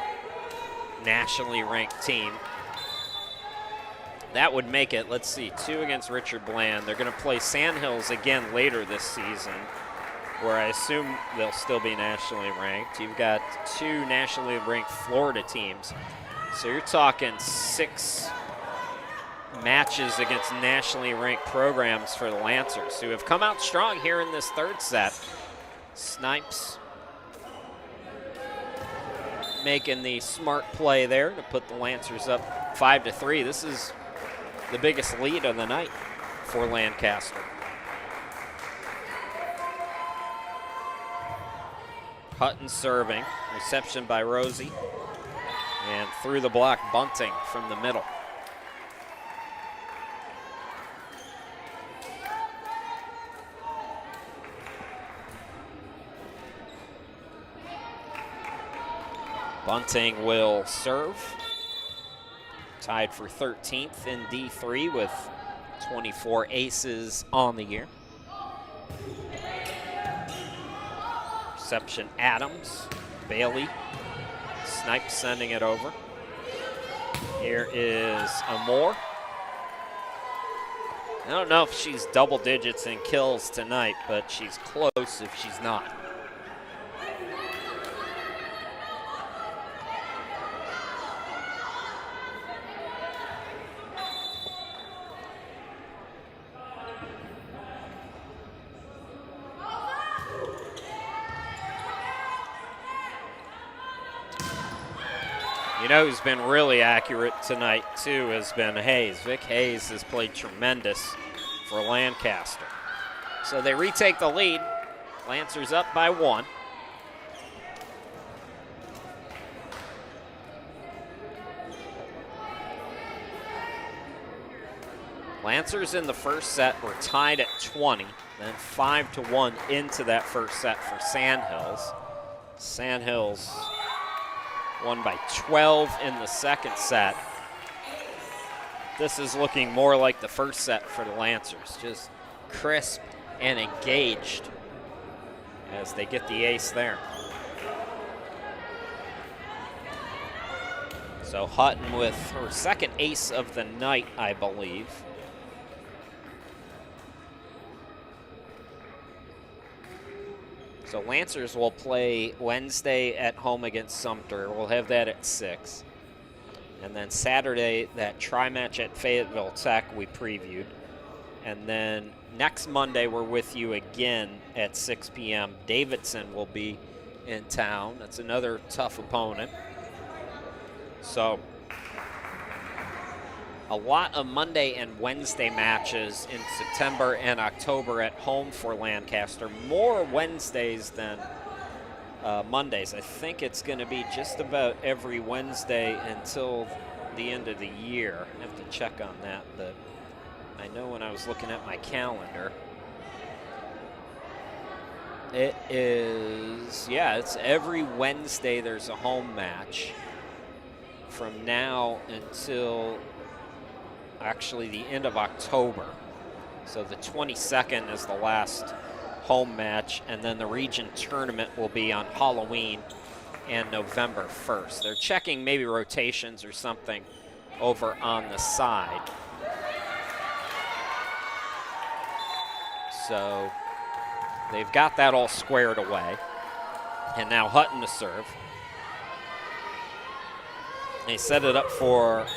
nationally ranked team. That would make it, let's see, 2 against Richard Bland. They're going to play Sandhills again later this season, where I assume they'll still be nationally ranked. You've got 2 nationally ranked Florida teams. So you're talking 6 matches against nationally ranked programs for the Lancers, who have come out strong here in this third set. Snipes making the smart play there to put the Lancers up 5-3. This is the biggest lead of the night for Lancaster. Hutton serving, reception by Rosie, and through the block, Bunting from the middle. Bunting will serve. Tied for 13th in D3 with 24 aces on the year. Reception Adams, Bailey, Snipes sending it over. Here is Amore. I don't know if she's double digits in kills tonight, but she's close if she's not. You know who's been really accurate tonight, too, has been Hayes. Vic Hayes has played tremendous for Lancaster. So they retake the lead. Lancers up by 1. Lancers in the first set were tied at 20, then 5-1 into that first set for Sandhills. Sandhills won by 12 in the second set. This is looking more like the first set for the Lancers, just crisp and engaged as they get the ace there. So Hutton with her second ace of the night, I believe. So Lancers will play Wednesday at home against Sumter. We'll have that at 6. And then Saturday, that tri-match at Fayetteville Tech we previewed. And then next Monday, we're with you again at 6 p.m. Davidson will be in town. That's another tough opponent. So a lot of Monday and Wednesday matches in September and October at home for Lancaster. More Wednesdays than Mondays. I think it's going to be just about every Wednesday until the end of the year. I have to check on that, but I know when I was looking at my calendar, it is, yeah, it's every Wednesday there's a home match from now until actually the end of October. So the 22nd is the last home match, and then the region tournament will be on Halloween and November 1st. They're checking maybe rotations or something over on the side. So they've got that all squared away. And now Hutton to serve. They set it up for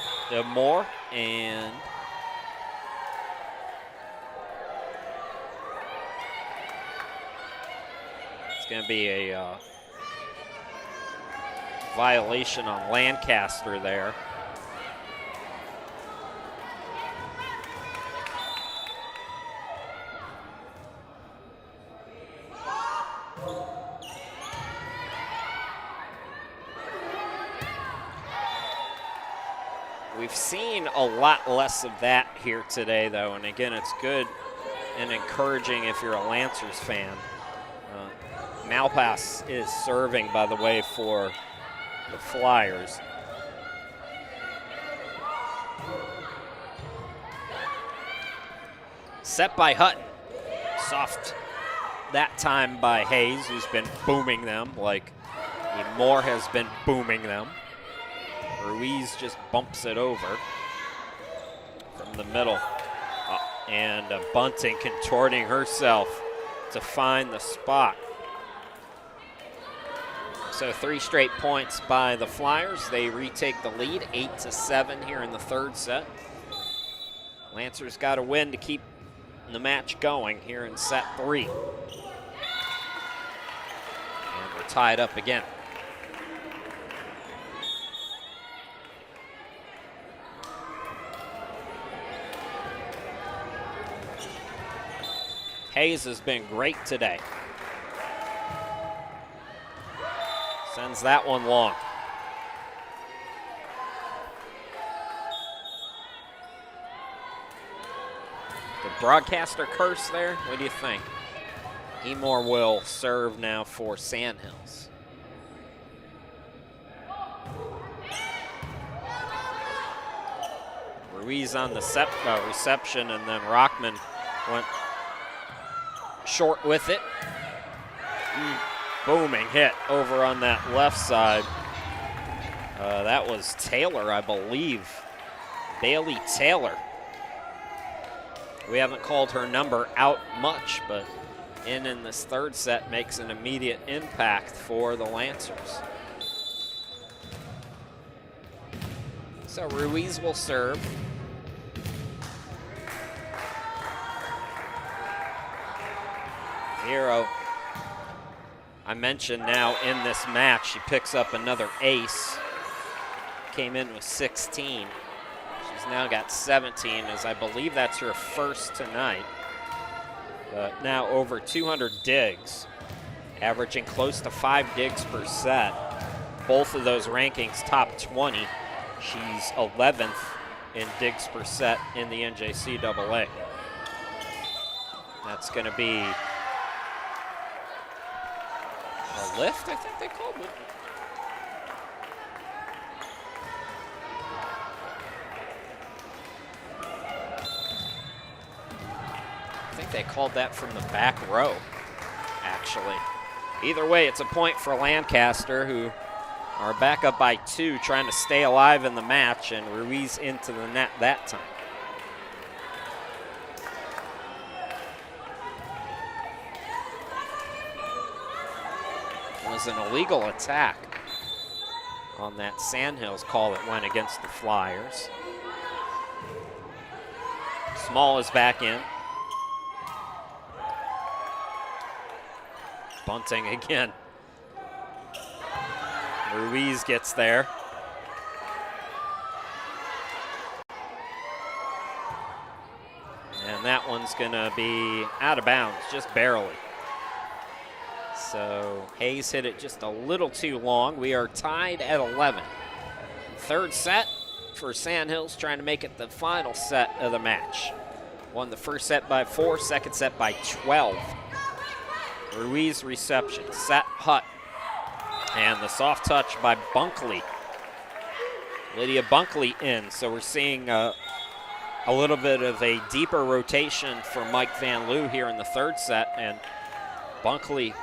Moore, and it's going to be a violation on Lancaster there. We've seen a lot less of that here today, though, and again, it's good and encouraging if you're a Lancers fan. Malpass is serving, by the way, for the Flyers. Set by Hutton. Soft that time by Hayes, who's been booming them like Moore has been booming them. Ruiz just bumps it over from the middle. And Bunting contorting herself to find the spot. So 3 straight points by the Flyers. They retake the lead, 8-7 here in the third set. Lancers got to win to keep the match going here in set 3. And we're tied up again. Hayes has been great today. Sends that one long. The broadcaster curse there, what do you think? Emore will serve now for Sandhills. Ruiz on the reception, and then Rockman went short with it. Booming hit over on that left side. That was Taylor, I believe. Bailey Taylor. We haven't called her number out much, but in this third set makes an immediate impact for the Lancers. So Ruiz will serve. Hero, I mentioned now in this match, she picks up another ace. Came in with 16. She's now got 17, as I believe that's her first tonight. Now over 200 digs, averaging close to 5 digs per set. Both of those rankings top 20. She's 11th in digs per set in the NJCAA. That's going to be a lift, I think they called it. I think they called that from the back row, actually. Either way, it's a point for Lancaster, who are back up by 2, trying to stay alive in the match, and Ruiz into the net that time. It was an illegal attack on that Sandhills call that went against the Flyers. Small is back in. Bunting again. Ruiz gets there. And that one's gonna be out of bounds, just barely. So Hayes hit it just a little too long. We are tied at 11. Third set for Sandhills, trying to make it the final set of the match. Won the first set by 4, second set by 12. Ruiz reception, set Hutt. And the soft touch by Bunkley. Lydia Bunkley in, so we're seeing a little bit of a deeper rotation for Mike Van Loo here in the third set, and Bunkley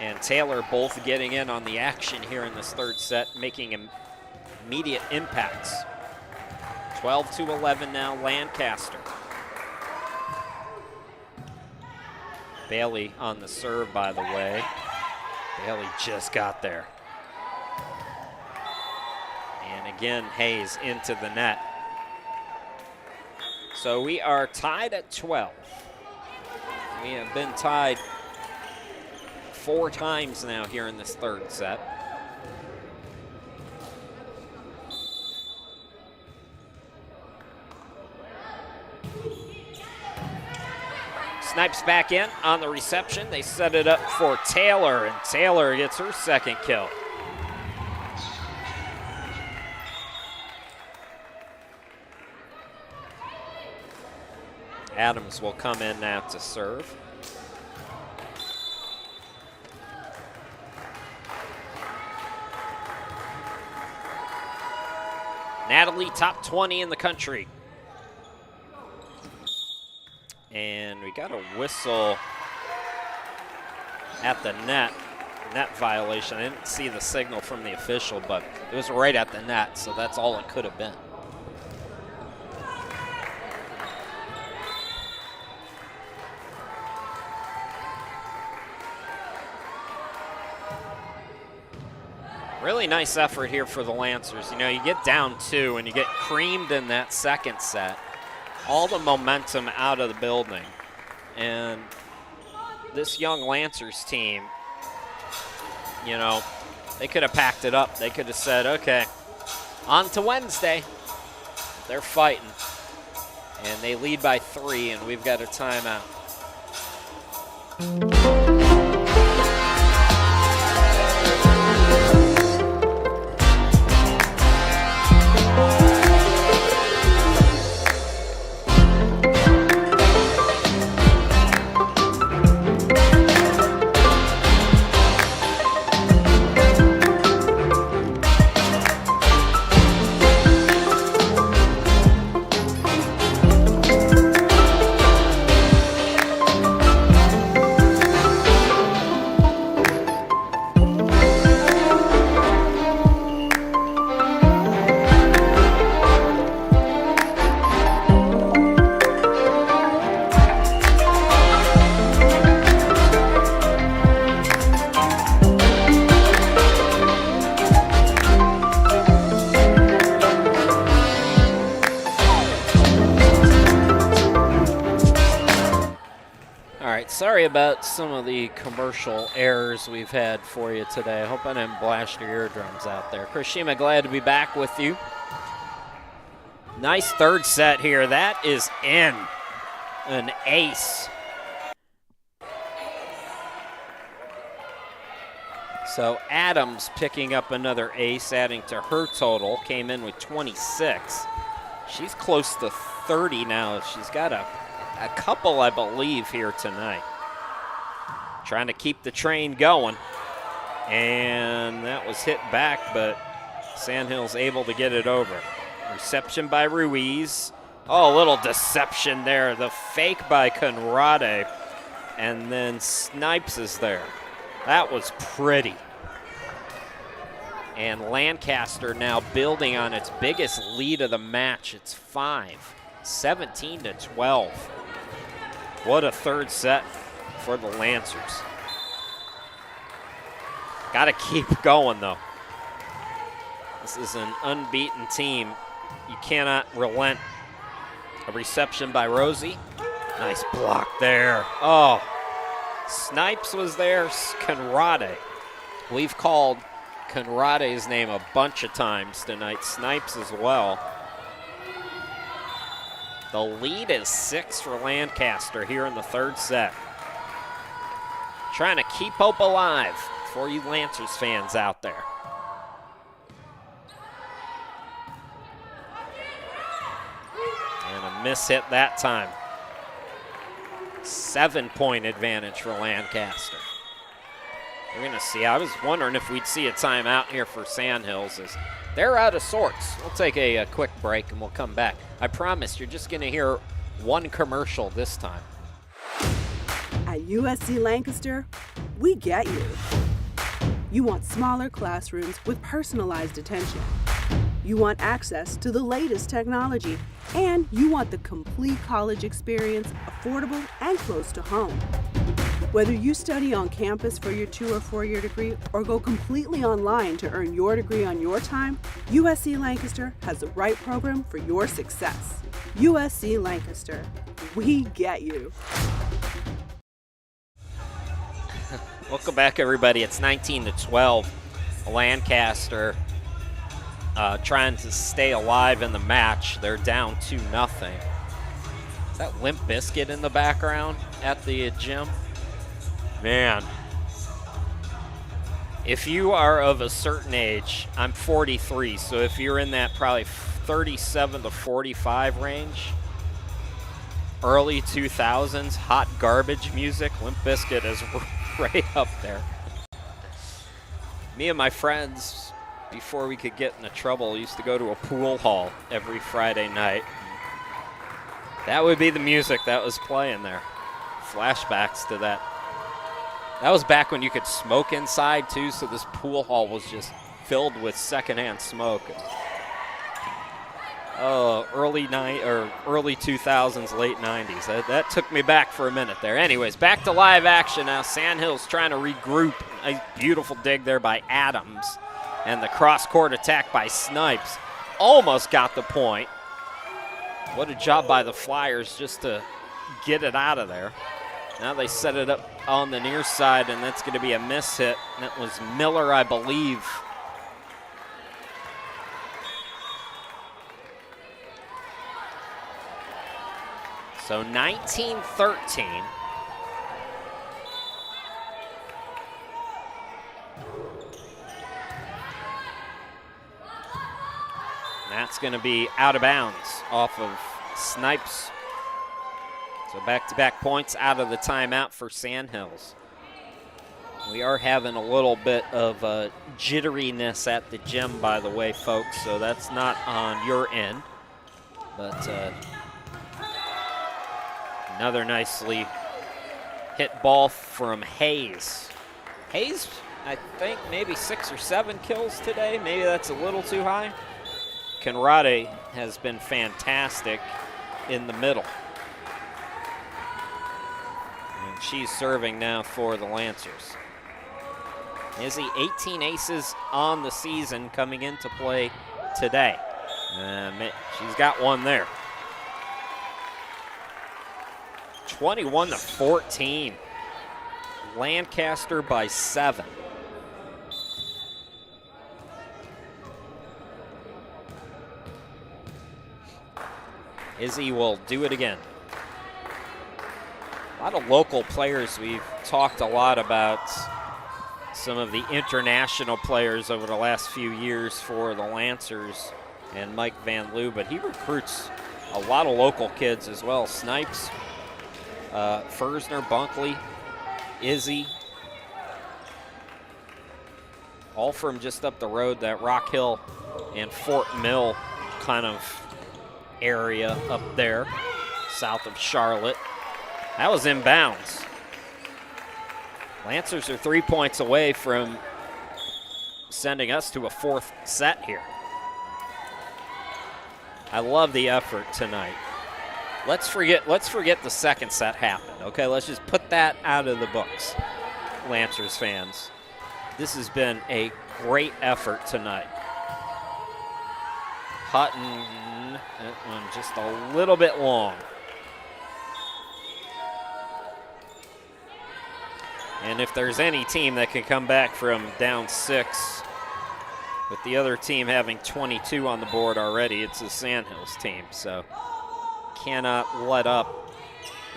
and Taylor both getting in on the action here in this third set, making immediate impacts. 12-11 now, Lancaster. Bailey on the serve, by the way. Bailey just got there. And again, Hayes into the net. So we are tied at 12. We have been tied 4 times now here in this third set. Snipes back in on the reception. They set it up for Taylor, and Taylor gets her second kill. Adams will come in now to serve. Natalie, top 20 in the country. And we got a whistle at the net violation. I didn't see the signal from the official, but it was right at the net, so that's all it could have been. Really nice effort here for the Lancers. You know, you get down 2 and you get creamed in that second set. All the momentum out of the building. And this young Lancers team, you know, they could have packed it up. They could have said, okay, on to Wednesday. They're fighting. And they lead by 3, and we've got a timeout. Sorry about some of the commercial errors we've had for you today. I hope I didn't blast your eardrums out there. Chris Shima, glad to be back with you. Nice third set here. That is in. An ace. So Adams picking up another ace, adding to her total. Came in with 26. She's close to 30 now. She's got a couple, I believe, here tonight. Trying to keep the train going. And that was hit back, but Sandhills able to get it over. Reception by Ruiz. Oh, a little deception there. The fake by Conrade. And then Snipes is there. That was pretty. And Lancaster now building on its biggest lead of the match. It's 5, 17-12. What a third set for the Lancers. Got to keep going, though. This is an unbeaten team. You cannot relent. A reception by Rosie. Nice block there. Oh, Snipes was there. Conrade. We've called Conrade's name a bunch of times tonight. Snipes as well. The lead is 6 for Lancaster here in the third set. Trying to keep hope alive for you Lancers fans out there. And a miss hit that time. 7-point advantage for Lancaster. We're going to see. I was wondering if we'd see a timeout here for Sandhills. As they're out of sorts. We'll take a quick break and we'll come back. I promise you're just going to hear one commercial this time. At USC Lancaster, we get you. You want smaller classrooms with personalized attention. You want access to the latest technology, and you want the complete college experience, affordable and close to home. Whether you study on campus for your 2 or 4-year degree or go completely online to earn your degree on your time, USC Lancaster has the right program for your success. USC Lancaster, we get you. Welcome back, everybody. It's 19-12. Lancaster trying to stay alive in the match. They're down 2-0. Is that Limp Bizkit in the background at the gym? Man, if you are of a certain age, I'm 43, so if you're in that probably 37 to 45 range, early 2000s, hot garbage music, Limp Bizkit is right up there. Me and my friends, before we could get into trouble, used to go to a pool hall every Friday night. That would be the music that was playing there. Flashbacks to that. That was back when you could smoke inside too, so this pool hall was just filled with secondhand smoke. Oh, early 2000s, late 90s. That took me back for a minute there. Anyways, back to live action now. Sandhills trying to regroup. A beautiful dig there by Adams. And the cross-court attack by Snipes. Almost got the point. What a job by the Flyers just to get it out of there. Now they set it up on the near side, and that's going to be a miss hit. That was Miller, I believe. So 19-13. That's going to be out of bounds off of Snipes. So back-to-back points out of the timeout for Sandhills. We are having a little bit of jitteriness at the gym, by the way, folks, so that's not on your end. But another nicely hit ball from Hayes. Hayes, I think, maybe 6 or 7 kills today. Maybe that's a little too high. Conrade has been fantastic in the middle. And she's serving now for the Lancers. Izzy, 18 aces on the season coming into play today. She's got one there. 21-14. Lancaster by 7. Izzy will do it again. A lot of local players. We've talked a lot about some of the international players over the last few years for the Lancers and Mike Van Loo, but he recruits a lot of local kids as well. Snipes, Fersner, Bunkley, Izzy, all from just up the road, that Rock Hill and Fort Mill kind of area up there, south of Charlotte. That was inbounds. Lancers are 3 points away from sending us to a 4th set here. I love the effort tonight. Let's forget the second set happened, okay? Let's just put that out of the books, Lancers fans. This has been a great effort tonight. Hutton, that one just a little bit long. And if there's any team that can come back from down 6, with the other team having 22 on the board already, it's the Sandhills team. So cannot let up.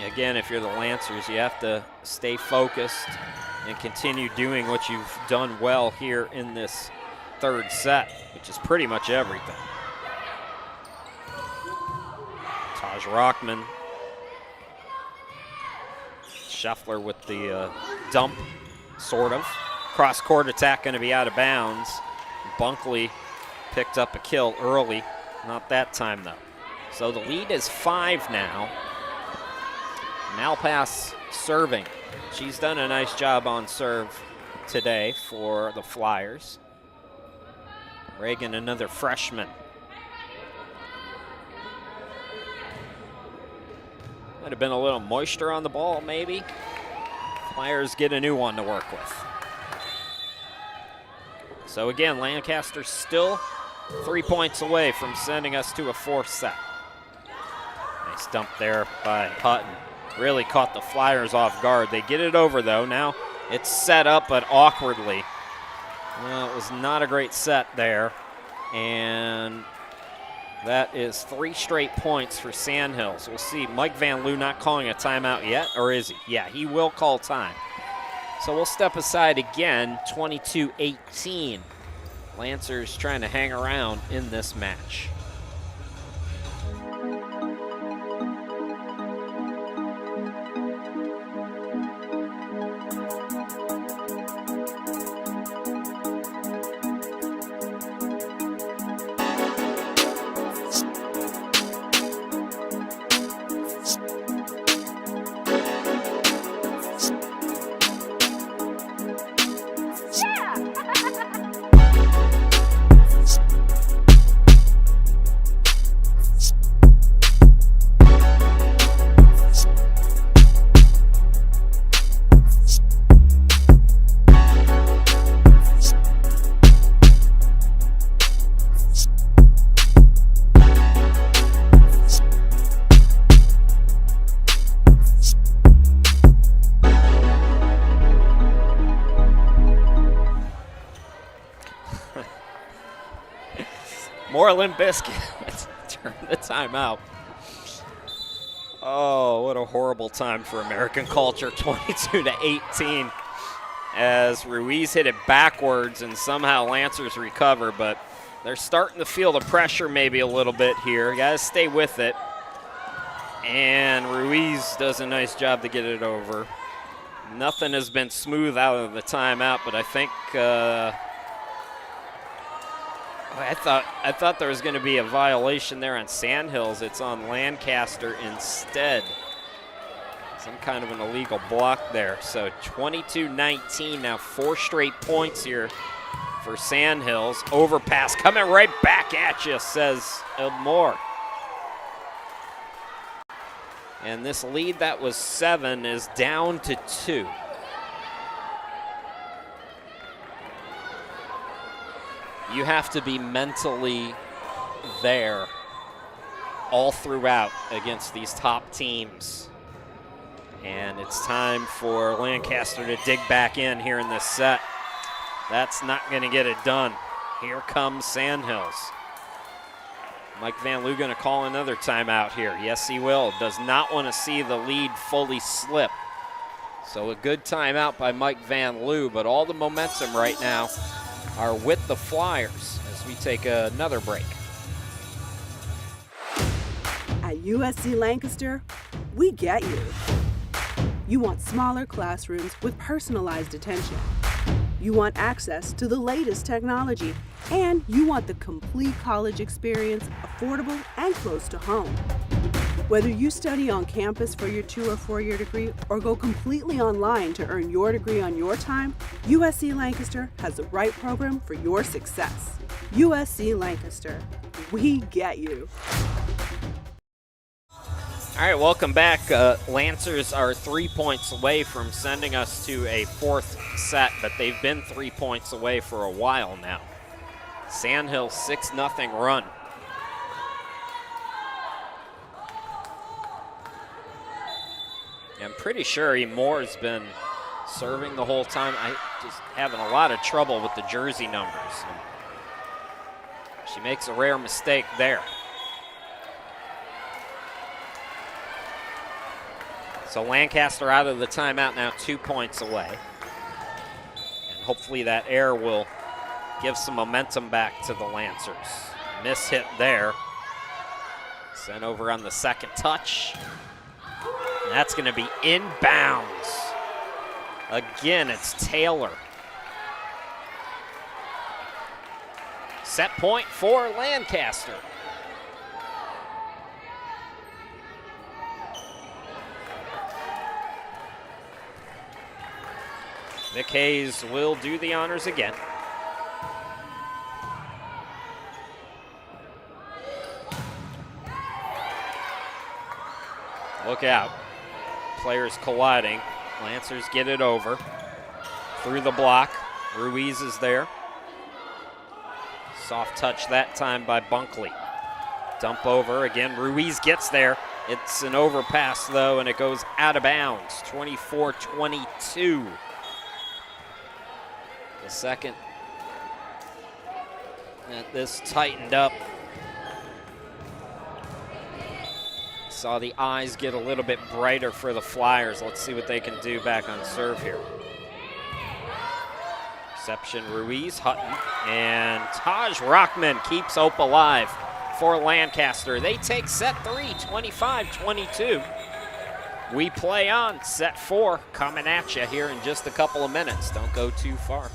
Again, if you're the Lancers, you have to stay focused and continue doing what you've done well here in this 3rd set, which is pretty much everything. Taj Rockman. Scheffler with the dump, sort of. cross-court attack going to be out of bounds. Bunkley picked up a kill early. Not that time, though. So the lead is 5 now. Malpass serving. She's done a nice job on serve today for the Flyers. Reagan, another freshman. Might have been a little moisture on the ball, maybe. Flyers get a new one to work with. So again, Lancaster still 3 points away from sending us to a 4th set. Nice dump there by Hutton. Really caught the Flyers off guard. They get it over, though. Now it's set up, but awkwardly. Well, it was not a great set there. And that is 3 straight points for Sandhills. We'll see. Mike Van Loo not calling a timeout yet, or is he? Yeah, he will call time. So we'll step aside again, 22-18. Lancers trying to hang around in this match. More Limp Bizkit. Turn the timeout. Oh, what a horrible time for American culture. 22-18 as Ruiz hit it backwards and somehow Lancers recover, but they're starting to feel the pressure maybe a little bit here. You gotta stay with it. And Ruiz does a nice job to get it over. Nothing has been smooth out of the timeout, but I think I thought there was going to be a violation there on Sandhills. It's on Lancaster instead. Some kind of an illegal block there. So 22-19 now, 4 straight points here for Sandhills. Overpass coming right back at you, says Moore. And this lead that was 7 is down to 2. You have to be mentally there all throughout against these top teams. And it's time for Lancaster to dig back in here in this set. That's not going to get it done. Here comes Sandhills. Mike Van Loo going to call another timeout here. Yes, he will. Does not want to see the lead fully slip. So a good timeout by Mike Van Loo, but all the momentum right now are with the Flyers as we take another break. At USC Lancaster, we get you. You want smaller classrooms with personalized attention. You want access to the latest technology, and you want the complete college experience, affordable and close to home. Whether you study on campus for your 2 or 4-year degree or go completely online to earn your degree on your time, USC Lancaster has the right program for your success. USC Lancaster, we get you. All right, welcome back. Lancers are 3 points away from sending us to a 4th set, but they've been 3 points away for a while now. Sandhills 6-0 run. I'm pretty sure Moore's been serving the whole time. I just having a lot of trouble with the jersey numbers. And she makes a rare mistake there. So Lancaster out of the timeout now, 2 points away. And hopefully that error will give some momentum back to the Lancers. Miss hit there. Sent over on the second touch. And that's going to be inbounds. Again, it's Taylor. Set point for Lancaster. Nick Hayes will do the honors again. Look out. Players colliding. Lancers get it over. Through the block. Ruiz is there. Soft touch that time by Bunkley. Dump over again. Ruiz gets there. It's an overpass though, and it goes out of bounds. 24-22. The second that this tightened up. Saw the eyes get a little bit brighter for the Flyers. Let's see what they can do back on serve here. Reception, Ruiz, Hutton, and Taj Rockman keeps Ope alive for Lancaster. They take set 3, 25-22. We play on set 4, coming at you here in just a couple of minutes. Don't go too far.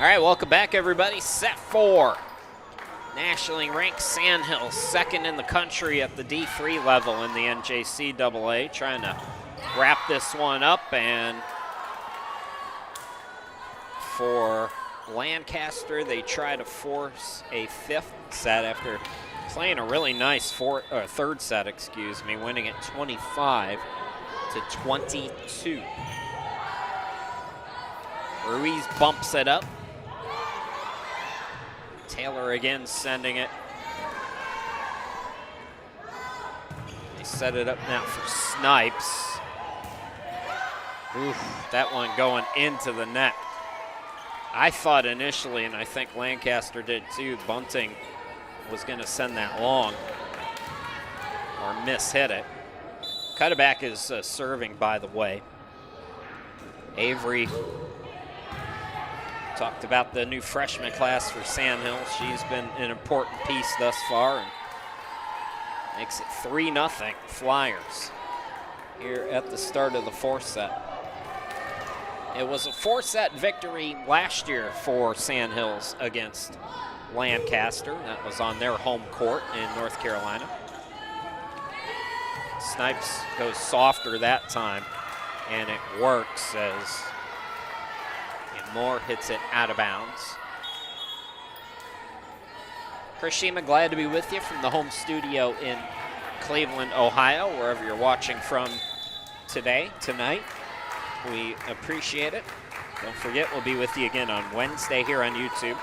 All right, welcome back, everybody. Set 4. Nationally ranked Sandhills, second in the country at the D3 level in the NJCAA, trying to wrap this one up. And for Lancaster, they try to force a 5th set after playing a really nice 3rd set, winning it 25-22. Ruiz bumps it up. Taylor again sending it. They set it up now for Snipes. Oof, that one going into the net. I thought initially, and I think Lancaster did too, Bunting was going to send that long or miss-hit it. Cutterback is serving, by the way. Avery talked about the new freshman class for Sandhills. She's been an important piece thus far and makes it 3-0 Flyers here at the start of the 4th set. It was a 4-set victory last year for Sandhills against Lancaster. That was on their home court in North Carolina. Snipes goes softer that time, and it works as Moore hits it out of bounds. Chris Shima, glad to be with you from the home studio in Cleveland, Ohio, wherever you're watching from tonight. We appreciate it. Don't forget, we'll be with you again on Wednesday here on YouTube.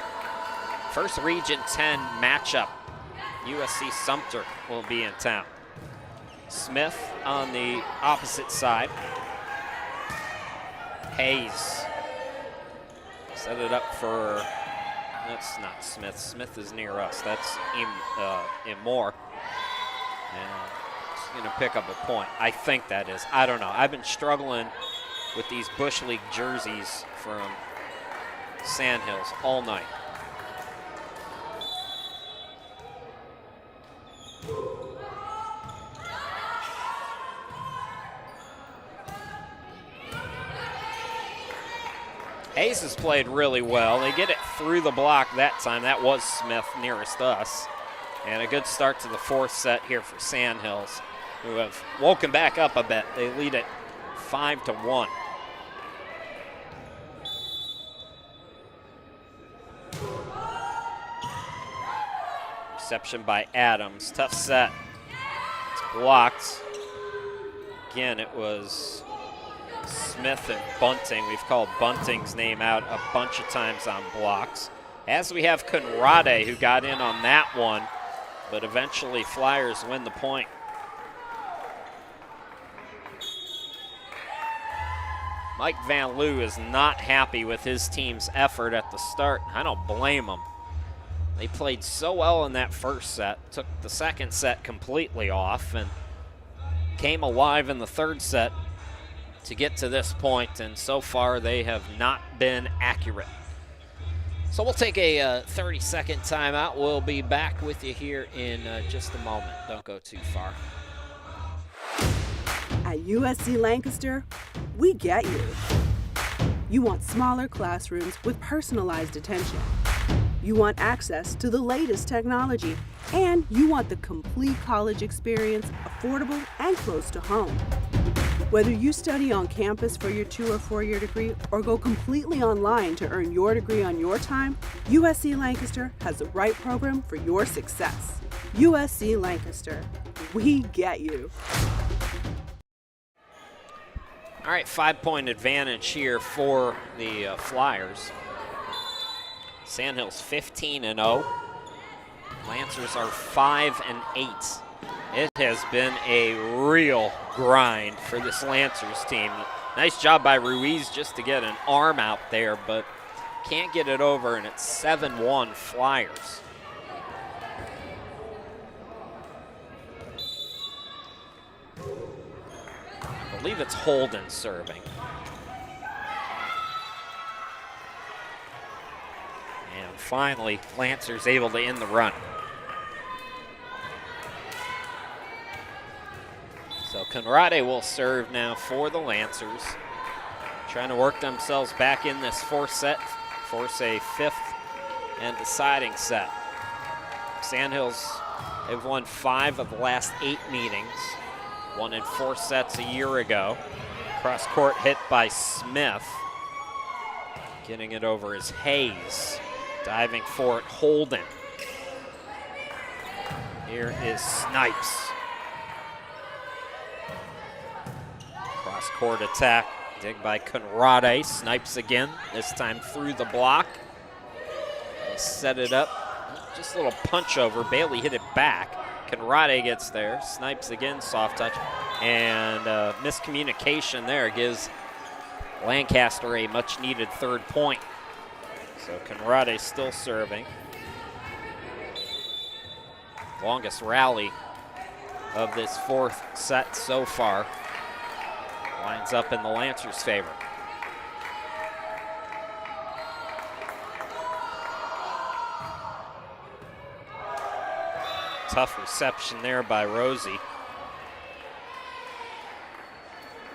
First Region 10 matchup, USC Sumter will be in town. Smith on the opposite side. Hayes set it up for, that's not Smith. Smith is near us. That's Moore. And he's going to pick up a point. I think that is. I don't know. I've been struggling with these Bush League jerseys from Sandhills all night. Hayes has played really well. They get it through the block that time. That was Smith nearest us. And a good start to the 4th set here for Sandhills, who have woken back up a bit. They lead it 5-1. Reception by Adams. Tough set. It's blocked. Again, it was Smith and Bunting. We've called Bunting's name out a bunch of times on blocks. As we have Conrade, who got in on that one, but eventually Flyers win the point. Mike Van Loo is not happy with his team's effort at the start. I don't blame him. They played so well in that 1st set, took the 2nd set completely off, and came alive in the 3rd set to get to this point, and so far they have not been accurate. So we'll take a 30-second timeout. We'll be back with you here in just a moment. Don't go too far. At USC Lancaster, we get you. You want smaller classrooms with personalized attention. You want access to the latest technology, and you want the complete college experience, affordable and close to home. Whether you study on campus for your 2 or 4-year degree or go completely online to earn your degree on your time, USC Lancaster has the right program for your success. USC Lancaster, we get you. All right, 5-point advantage here for the Flyers. Sandhills 15-0. Lancers are 5-8. It has been a real grind for this Lancers team. Nice job by Ruiz just to get an arm out there, but can't get it over, and it's 7-1 Flyers. I believe it's Holden serving. And finally, Lancers able to end the run. So Conrade will serve now for the Lancers. Trying to work themselves back in this 4th set. force a 5th and deciding set. Sandhills, they've won 5 of the last 8 meetings, won in 4 sets a year ago. Cross court hit by Smith. Getting it over is Hayes. Diving for it, Holden. Here is Snipes. Cross court attack, dig by Conrade. Snipes again, this time through the block. They set it up, just a little punch over. Bailey hit it back. Conrade gets there, Snipes again, soft touch. And miscommunication there gives Lancaster a much needed 3rd point. So Conrade still serving. Longest rally of this 4th set so far. Lines up in the Lancers' favor. Tough reception there by Rosie.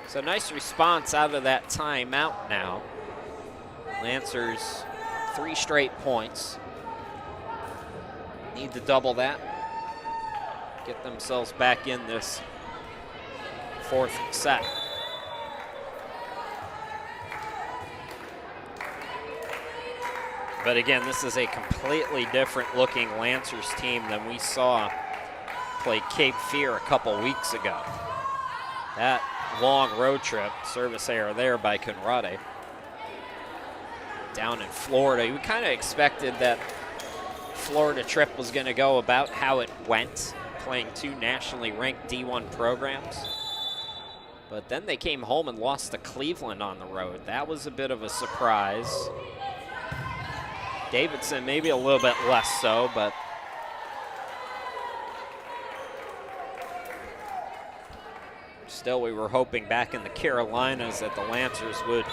So nice response out of that timeout now. Lancers 3 straight points. Need to double that. Get themselves back in this 4th set. But again, this is a completely different looking Lancers team than we saw play Cape Fear a couple weeks ago. That long road trip, service error there by Conrade. Down in Florida, we kind of expected that Florida trip was going to go about how it went, playing 2 nationally ranked D1 programs. But then they came home and lost to Cleveland on the road. That was a bit of a surprise. Davidson maybe a little bit less so, but still we were hoping back in the Carolinas that the Lancers would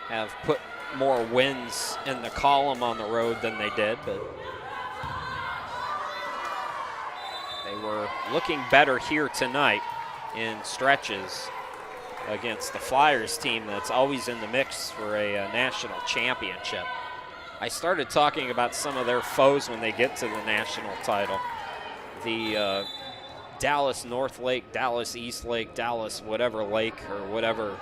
have put more wins in the column on the road than they did, but they were looking better here tonight in stretches against the Flyers team that's always in the mix for a national championship. I started talking about some of their foes when they get to the national title. The Dallas North Lake, Dallas East Lake, Dallas whatever lake or whatever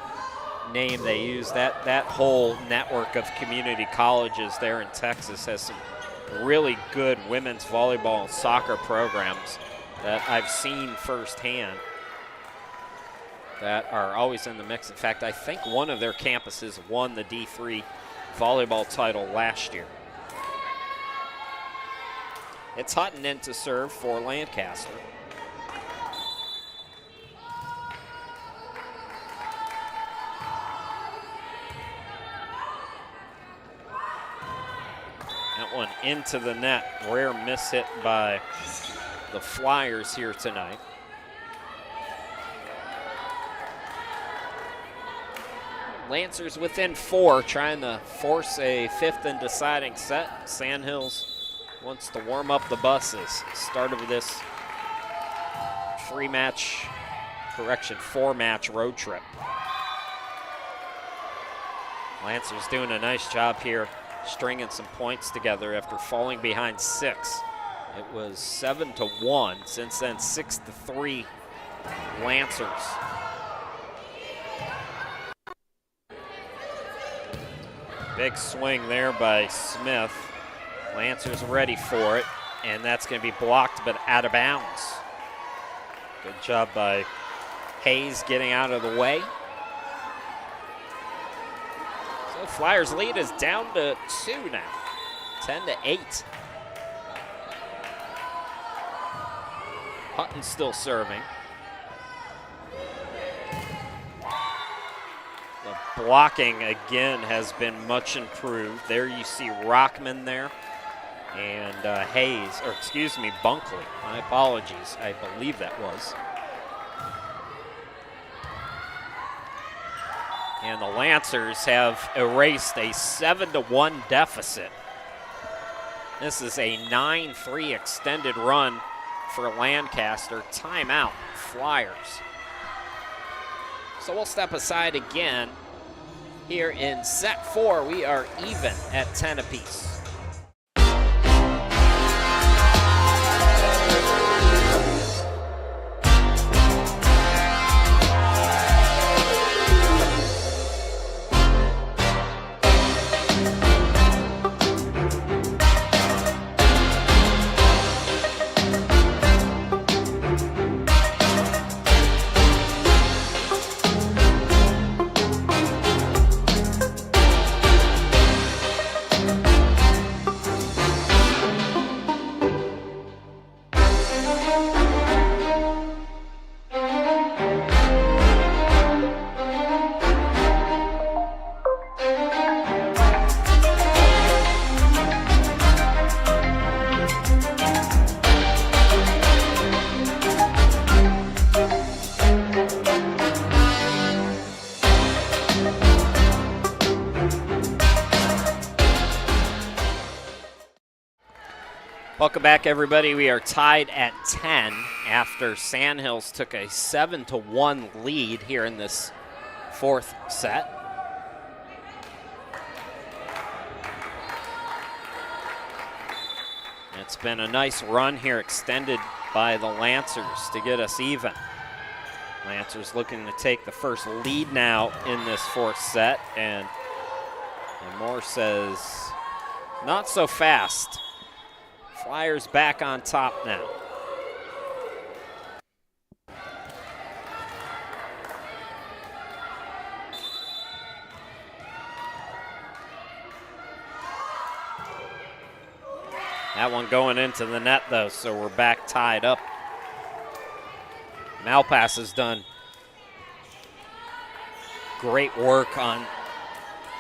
name they use, that whole network of community colleges there in Texas has some really good women's volleyball and soccer programs that I've seen firsthand that are always in the mix. In fact, I think one of their campuses won the D3 volleyball title last year. It's Hutton in to serve for Lancaster. That one into the net. Rare miss hit by the Flyers here tonight. Lancers within 4, trying to force a 5th and deciding set. Sandhills wants to warm up the buses. Start of this 4-match road trip. Lancers doing a nice job here, stringing some points together after falling behind 6. It was 7-1. Since then, 6-3 Lancers. Big swing there by Smith. Lancers ready for it, and that's going to be blocked but out of bounds. Good job by Hayes getting out of the way. So Flyers lead is down to 2 now, 10-8. Hutton still serving. The blocking again has been much improved. There you see Rockman there and Hayes, or excuse me, Bunkley. My apologies, I believe that was. And the Lancers have erased a 7-1 deficit. This is a 9-3 extended run for Lancaster. Timeout, Flyers. So we'll step aside again. Here in set 4, we are even at 10 apiece. Welcome back, everybody. We are tied at 10 after Sandhills took a 7-1 lead here in this 4th set. It's been a nice run here extended by the Lancers to get us even. Lancers looking to take the first lead now in this 4th set, and Moore says, not so fast. Flyers back on top now. That one going into the net, though, so we're back tied up. Malpass has done great work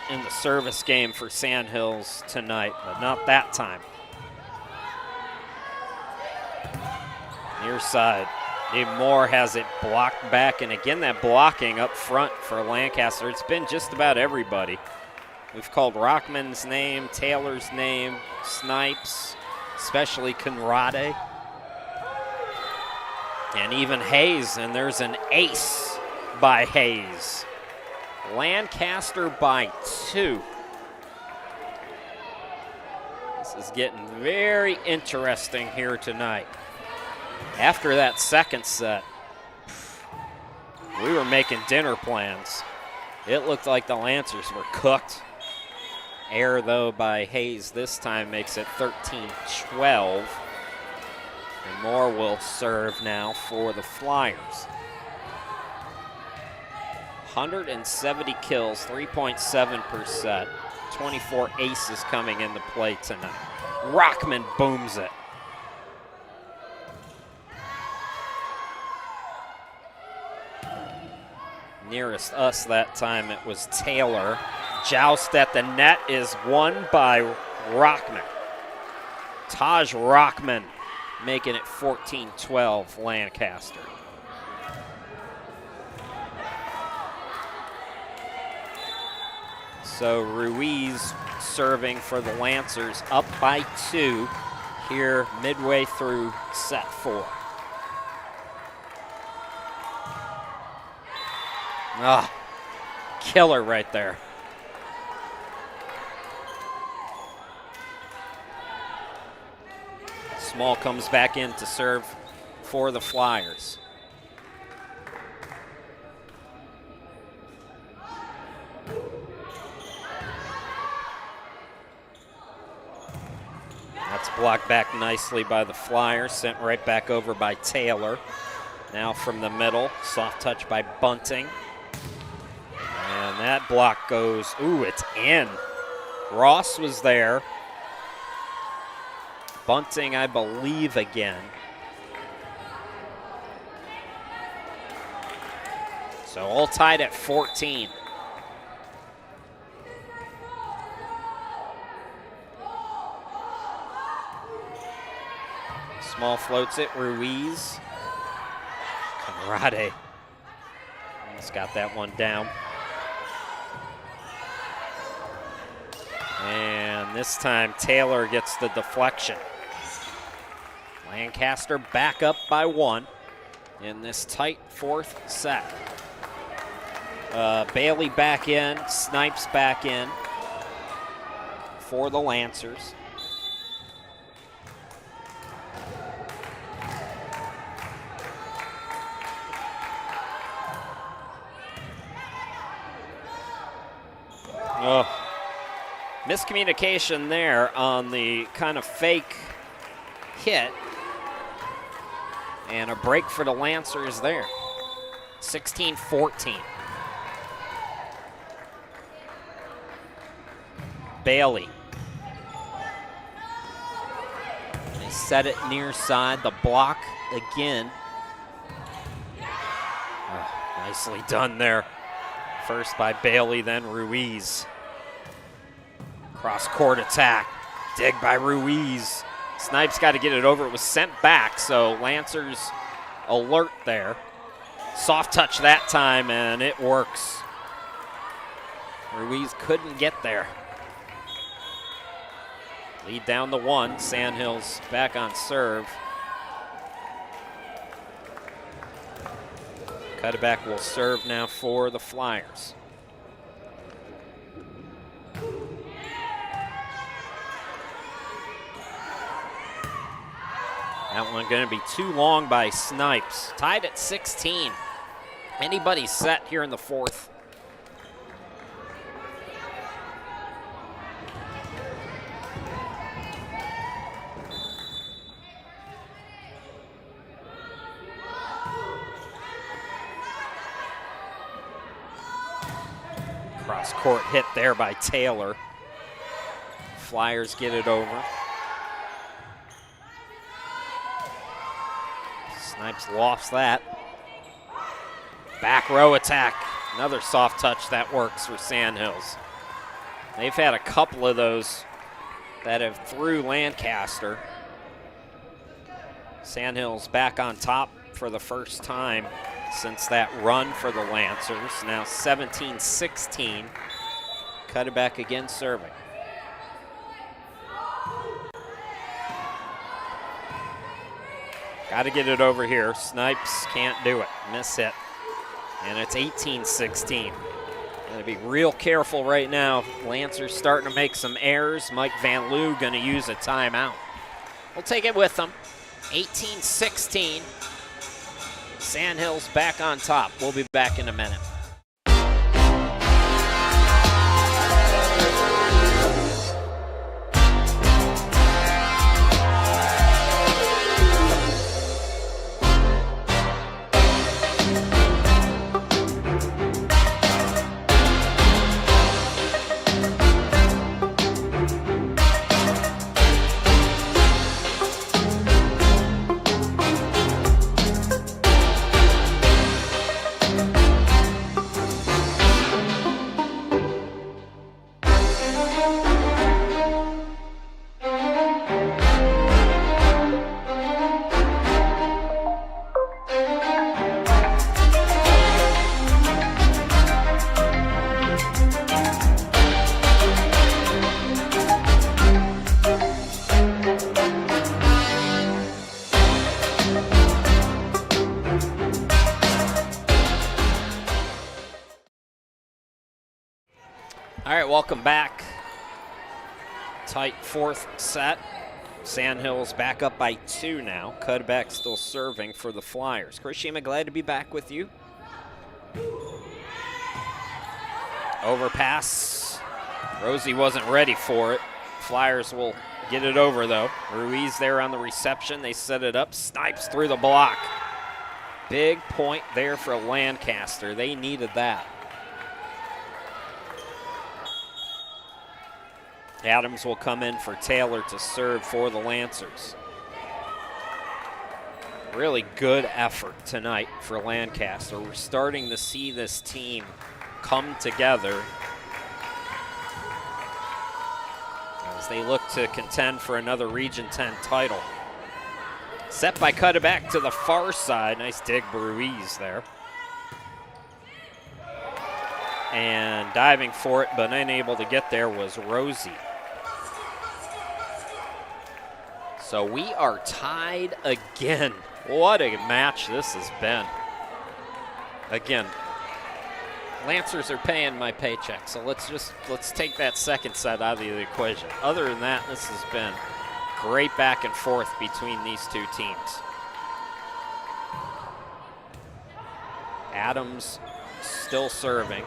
in the service game for Sandhills tonight, but not that time. Near side, Dave Moore has it blocked back, and again that blocking up front for Lancaster. It's been just about everybody. We've called Rockman's name, Taylor's name, Snipes, especially Conrade, and even Hayes, and there's an ace by Hayes. Lancaster by 2. This is getting very interesting here tonight. After that second set, we were making dinner plans. It looked like the Lancers were cooked. Error, though, by Hayes this time makes it 13-12. And Moore will serve now for the Flyers. 170 kills, 3.7 per set. 24 aces coming into play tonight. Rockman booms it. Nearest us that time, it was Taylor. Joust at the net is won by Rockman. Taj Rockman making it 14-12 Lancaster. So Ruiz serving for the Lancers, up by 2 here midway through set 4. Ah, killer right there. Small comes back in to serve for the Flyers. That's blocked back nicely by the Flyers, sent right back over by Taylor. Now from the middle, soft touch by Bunting. And that block goes, ooh, it's in. Ross was there. Bunting, I believe, again. So all tied at 14. Small floats it, Ruiz. Conrade almost got that one down. And this time Taylor gets the deflection. Lancaster back up by 1 in this tight 4th set. Bailey back in, Snipes back in for the Lancers. Oh, miscommunication there on the kind of fake hit. And a break for the Lancers there. 16-14. Bailey. They set it near side. The block again. Oh, nicely done there. First by Bailey, then Ruiz. Cross court attack. Dig by Ruiz. Snipes got to get it over. It was sent back, so Lancers alert there. Soft touch that time, and it works. Ruiz couldn't get there. Lead down to 1. Sandhills back on serve. Cutterback will serve now for the Flyers. That one going to be too long by Snipes. Tied at 16. Anybody's set here in the fourth. Cross court hit there by Taylor. Flyers get it over. Snipes lofts that. Back row attack. Another soft touch that works for Sandhills. They've had a couple of those that have through Lancaster. Sandhills back on top for the first time since that run for the Lancers. Now 17-16. Cut it back again serving. Got to get it over here. Snipes can't do it. Miss hit. And it's 18-16. Got to be real careful right now. Lancers starting to make some errors. Mike Van Loo going to use a timeout. We'll take it with them. 18-16. Sandhills back on top. We'll be back in a minute. All right, welcome back. Tight fourth set. Sandhills back up by 2 now. Cutback still serving for the Flyers. Chris Shima, glad to be back with you. Overpass. Rosie wasn't ready for it. Flyers will get it over, though. Ruiz there on the reception. They set it up. Snipes through the block. Big point there for Lancaster. They needed that. Adams will come in for Taylor to serve for the Lancers. Really good effort tonight for Lancaster. We're starting to see this team come together as they look to contend for another Region 10 title. Set by Cutterback to the far side. Nice dig by Ruiz there. And diving for it, but unable to get there was Rosie. So we are tied again. What a match this has been. Again, Lancers are paying my paycheck, so let's take that second set out of the equation. Other than that, this has been great back and forth between these two teams. Adams still serving.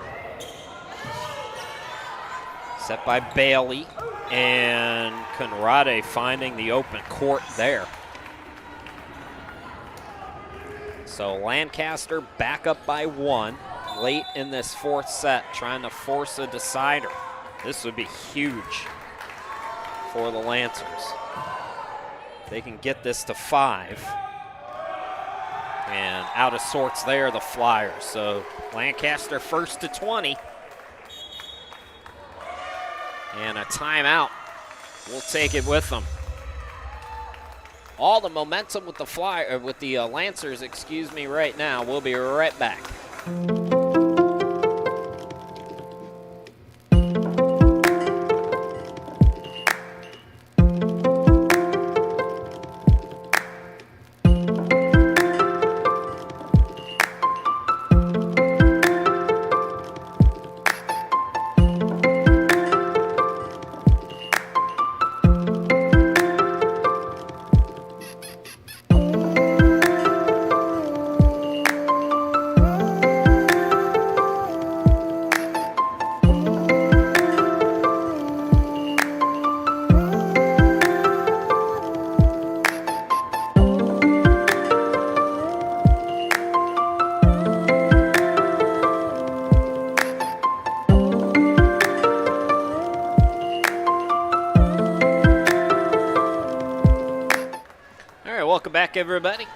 Set by Bailey, and Conrade finding the open court there. So Lancaster back up by 1 late in this fourth set, trying to force a decider. This would be huge for the Lancers. They can get this to 5. And out of sorts there, the Flyers. So Lancaster first to 20. And a timeout. We'll take it with them. All the momentum with the Lancers, right now. We'll be right back. Welcome back, everybody.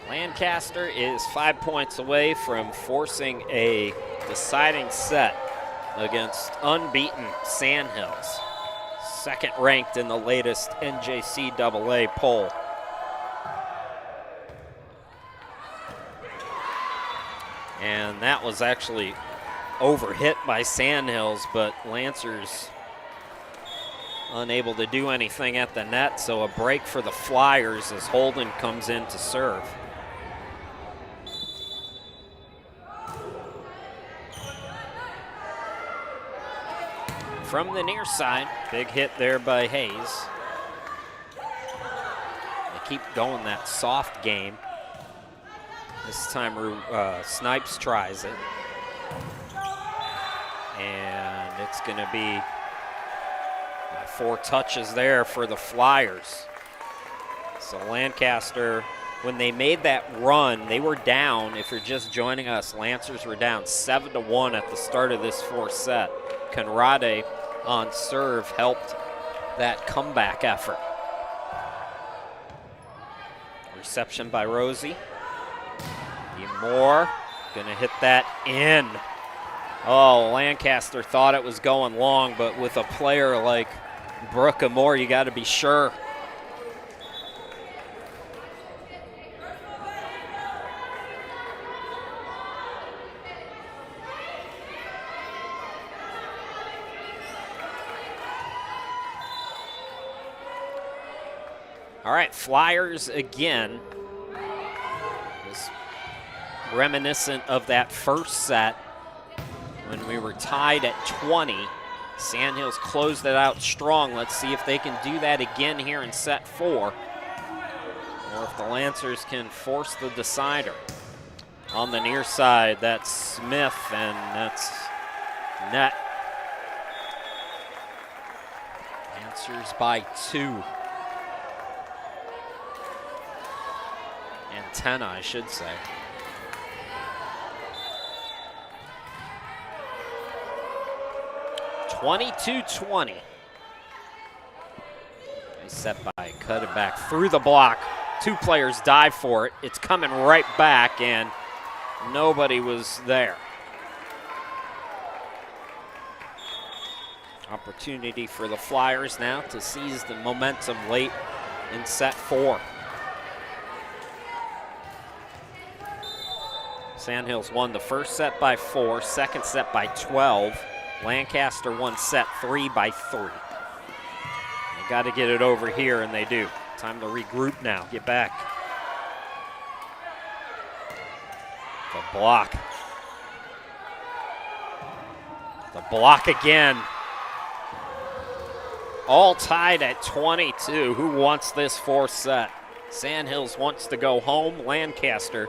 Lancaster is 5 points away from forcing a deciding set against unbeaten Sandhills, second ranked in the latest NJCAA poll. And that was actually overhit by Sandhills, but Lancers unable to do anything at the net, so a break for the Flyers as Holden comes in to serve. From the near side, big hit there by Hayes. They keep going that soft game. This time Snipes tries it. And it's going to be 4 touches there for the Flyers. So Lancaster, when they made that run, they were down. If you're just joining us, Lancers were down 7-1 at the start of this fourth set. Conrade on serve helped that comeback effort. Reception by Rosie. Moore gonna hit that in. Oh, Lancaster thought it was going long, but with a player like Brooke Moore, you got to be sure. All right, Flyers again. Just reminiscent of that first set when we were tied at 20. Sandhills closed it out strong. Let's see if they can do that again here in set 4. Or if the Lancers can force the decider. On the near side, that's Smith, and that's net. Lancers by 2. Antenna, I should say. (22-20). Nice set by, cut it back through the block. 2 players dive for it. It's coming right back, and nobody was there. Opportunity for the Flyers now to seize the momentum late in set 4. Sandhills won the first set by 4, second set by 12. Lancaster won set 3 by 3. They got to get it over here, and they do. Time to regroup now, get back. The block. The block again. All tied at 22. Who wants this fourth set? Sandhills wants to go home. Lancaster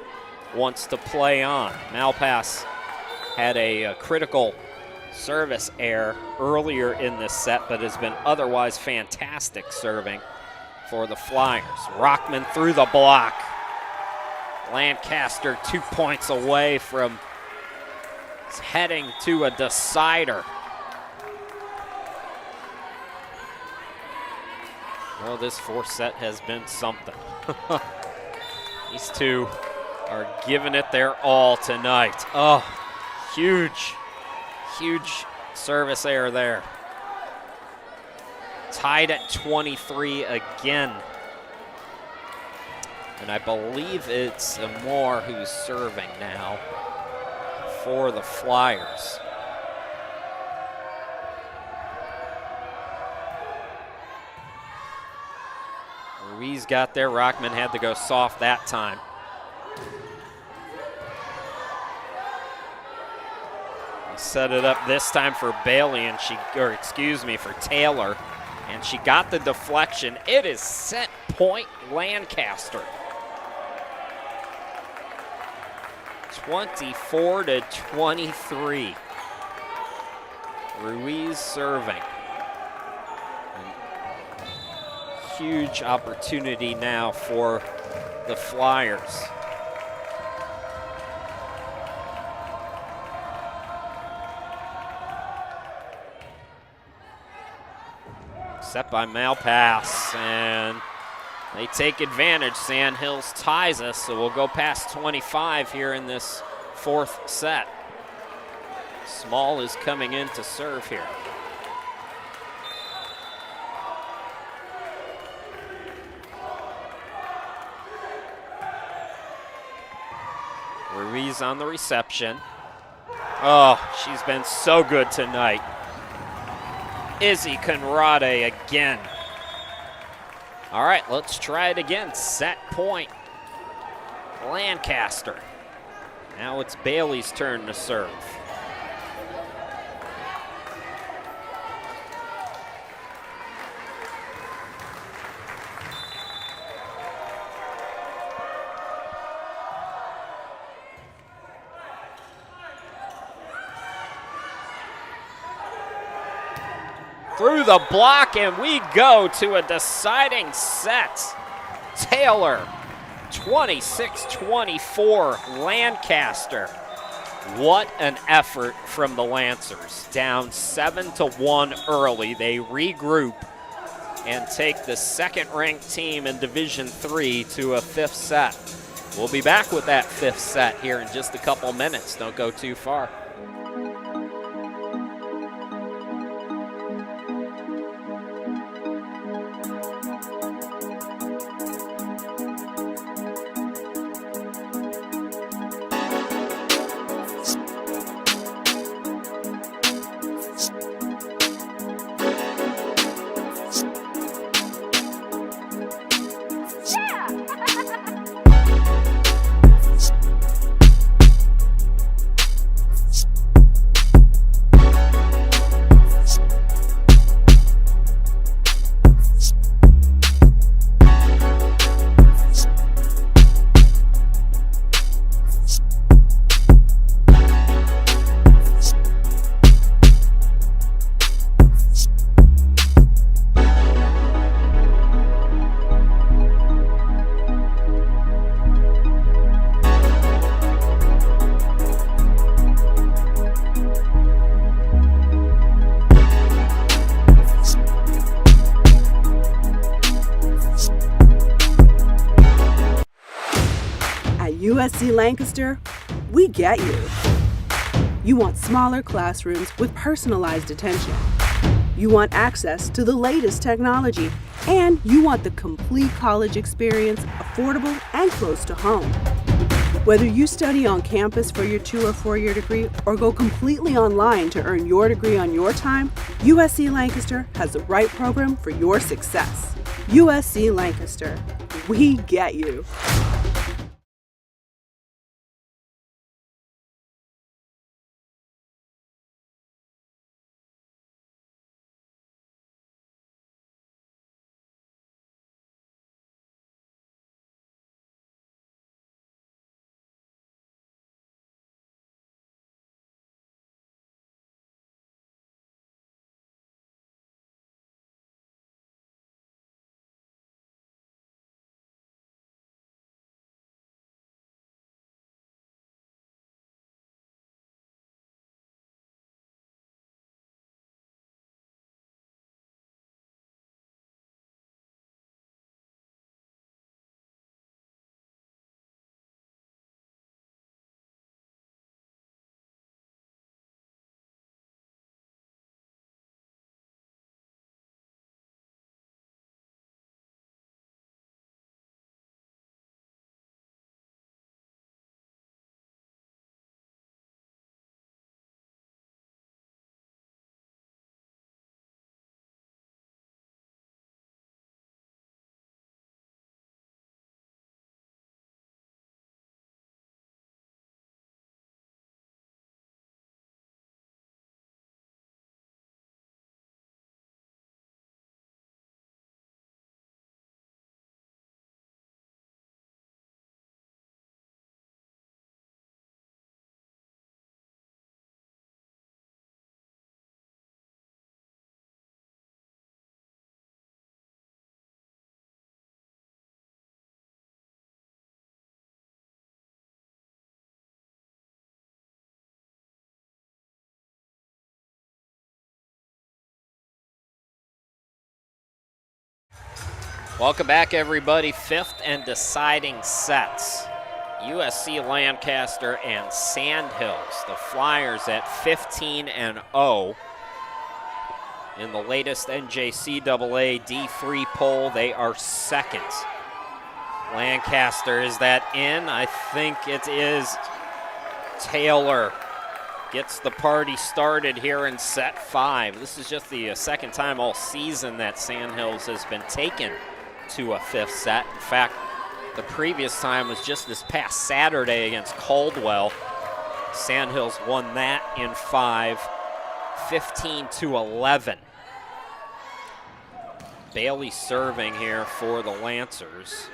wants to play on. Malpass had a critical service error earlier in this set, but has been otherwise fantastic serving for the Flyers. Rockman through the block. Lancaster 2 points away from heading to a decider. Well, this fourth set has been something. These two are giving it their all tonight. Oh, huge service error there. Tied at 23 again. And I believe it's Moore who's serving now for the Flyers. Ruiz got there. Rockman had to go soft that time. Set it up this time for Bailey, and for Taylor, and she got the deflection. It is set point Lancaster. 24-23. Ruiz serving. And huge opportunity now for the Flyers. Set by Malpass, and they take advantage. Sandhills ties us, so we'll go past 25 here in this fourth set. Small is coming in to serve here. Ruiz on the reception. Oh, she's been so good tonight. Izzy Conrade again. All right, let's try it again. Set point Lancaster. Now it's Bailey's turn to serve. Through the block, and we go to a deciding set. Taylor, 26-24, Lancaster. What an effort from the Lancers. Down 7-1 early. They regroup and take the second-ranked team in Division III to a fifth set. We'll be back with that fifth set here in just a couple minutes. Don't go too far. USC Lancaster, we get you. You want smaller classrooms with personalized attention. You want access to the latest technology, and you want the complete college experience, affordable and close to home. Whether you study on campus for your 2 or 4-year degree or go completely online to earn your degree on your time, USC Lancaster has the right program for your success. USC Lancaster, we get you. Welcome back, everybody. Fifth and deciding sets. USC Lancaster and Sandhills. The Flyers at 15-0. In the latest NJCAA D3 poll, they are second. Lancaster, is that in? I think it is. Taylor gets the party started here in set 5. This is just the second time all season that Sandhills has been taken to a fifth set. In fact, the previous time was just this past Saturday against Caldwell. Sandhills won that in 5, 15-11. Bailey serving here for the Lancers.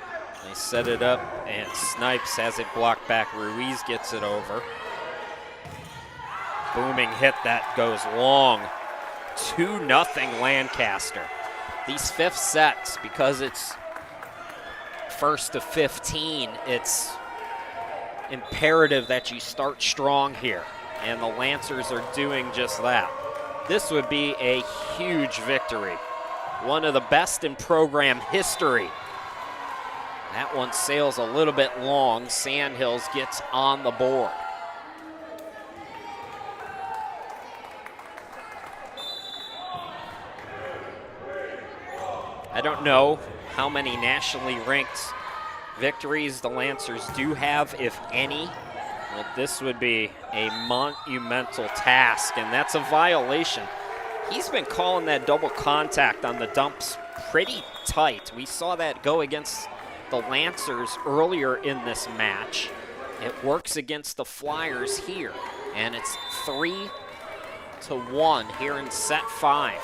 They set it up, and Snipes has it blocked back. Ruiz gets it over. Booming hit that goes long. 2-0 Lancaster. These fifth sets, because it's first to 15, it's imperative that you start strong here, and the Lancers are doing just that. This would be a huge victory, one of the best in program history. That one sails a little bit long. Sandhills gets on the board. I don't know how many nationally ranked victories the Lancers do have, if any, but this would be a monumental task, and that's a violation. He's been calling that double contact on the dumps pretty tight. We saw that go against the Lancers earlier in this match. It works against the Flyers here, and it's 3-1 here in set 5.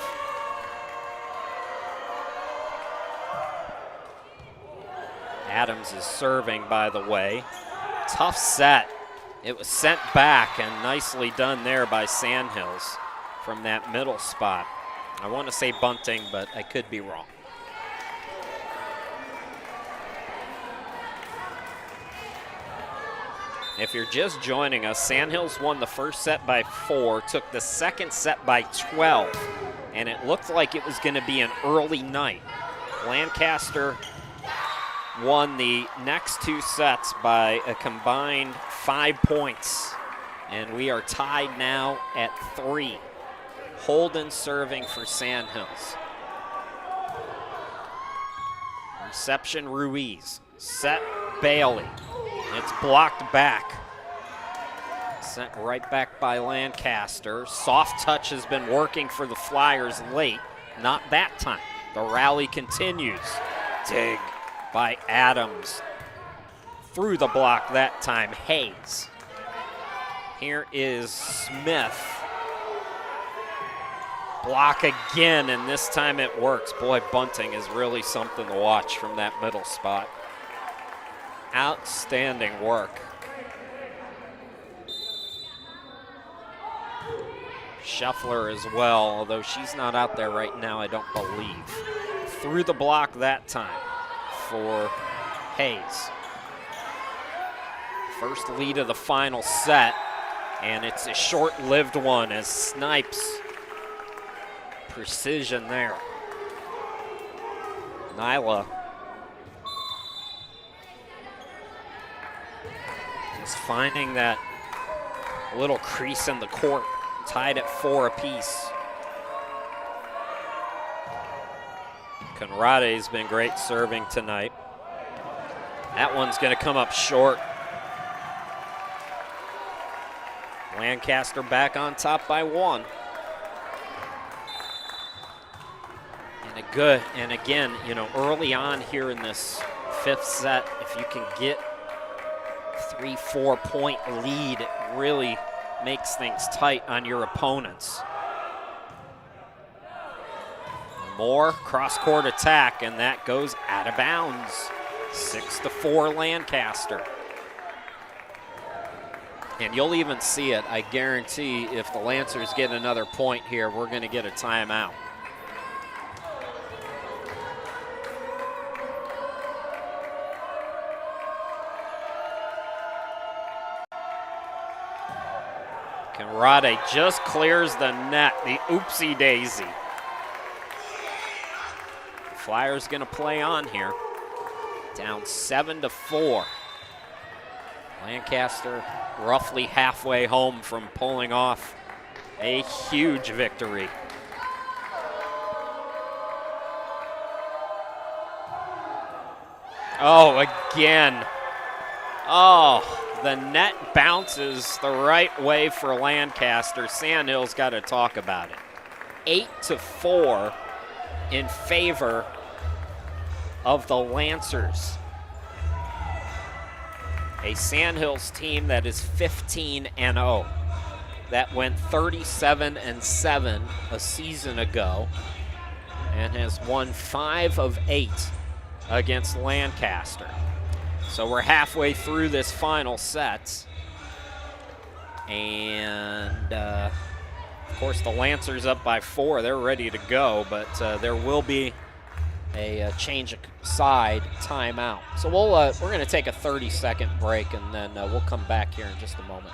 Adams is serving, by the way. Tough set. It was sent back, and nicely done there by Sandhills from that middle spot. I want to say bunting, but I could be wrong. If you're just joining us, Sandhills won the first set by 4, took the second set by 12, and it looked like it was going to be an early night. Lancaster won the next 2 sets by a combined 5 points, and we are tied now at 3. Holden serving for Sandhills. Reception Ruiz. Set Bailey. It's blocked back. Sent right back by Lancaster. Soft touch has been working for the Flyers late. Not that time. The rally continues. Dig by Adams. Through the block that time, Hayes. Here is Smith. Block again, and this time it works. Boy, bunting is really something to watch from that middle spot. Outstanding work. Scheffler as well, although she's not out there right now, I don't believe. Through the block that time for Hayes. First lead of the final set, and it's a short-lived one as Snipes. Precision there. Nyla is finding that little crease in the court, tied at 4 apiece. Conrade's been great serving tonight. That one's going to come up short. Lancaster back on top by 1. And a good, and again, you know, early on here in this 5th set, if you can get 3-4 point lead, it really makes things tight on your opponents. More cross-court attack, and that goes out of bounds. 6-4 Lancaster. And you'll even see it, I guarantee, if the Lancers get another point here, we're going to get a timeout. Conrade just clears the net, the oopsie daisy. Flyers going to play on here. Down 7-4. Lancaster roughly halfway home from pulling off a huge victory. Oh, again. Oh, the net bounces the right way for Lancaster. Sandhills got to talk about it. 8-4 in favor of the Lancers. A Sandhills team that is 15-0. That went 37-7 a season ago and has won 5 of 8 against Lancaster. So we're halfway through this final set. And of course the Lancers up by 4. They're ready to go, but there will be a change of side timeout. So we're going to take a 30-second break, and then we'll come back here in just a moment.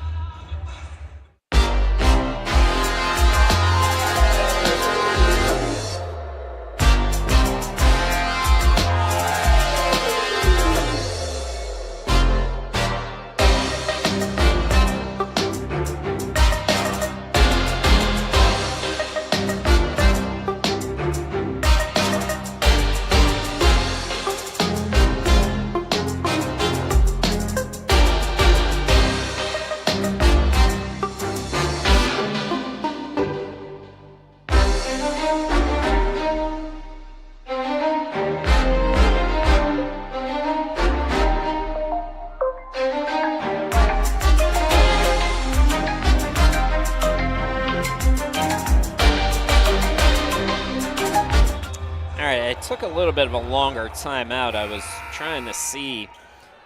Took a little bit of a longer timeout. I was trying to see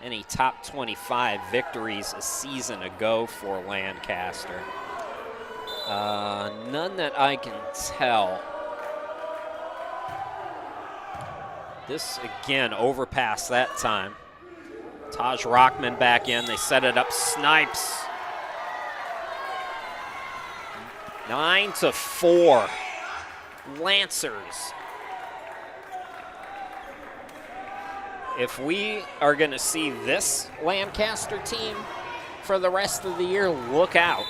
any top 25 victories a season ago for Lancaster. None that I can tell. This again overpassed that time. Taj Rockman back in. They set it up. Snipes. 9-4. Lancers. If we are going to see this Lancaster team for the rest of the year, look out.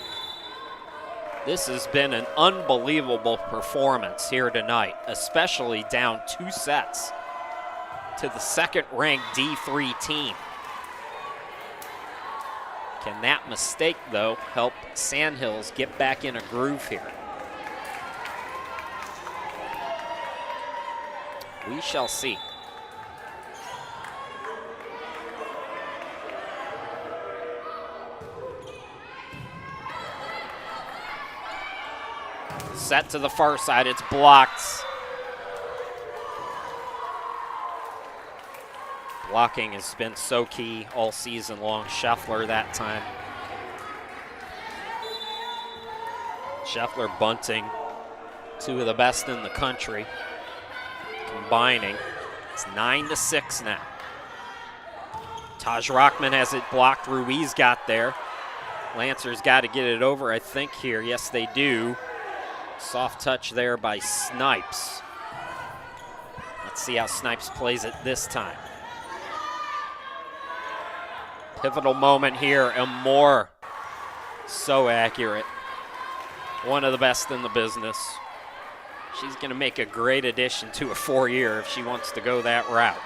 This has been an unbelievable performance here tonight, especially down 2 sets to the second-ranked D3 team. Can that mistake, though, help Sandhills get back in a groove here? We shall see. Set to the far side, it's blocked. Blocking has been so key all season long. Scheffler that time. Scheffler bunting, 2 of the best in the country. Combining, it's 9-6 now. Taj Rockman has it blocked, Ruiz got there. Lancers got to get it over, I think, here. Yes, they do. Soft touch there by Snipes. Let's see how Snipes plays it this time. Pivotal moment here, Amore. So accurate. One of the best in the business. She's going to make a great addition to a 4-year if she wants to go that route.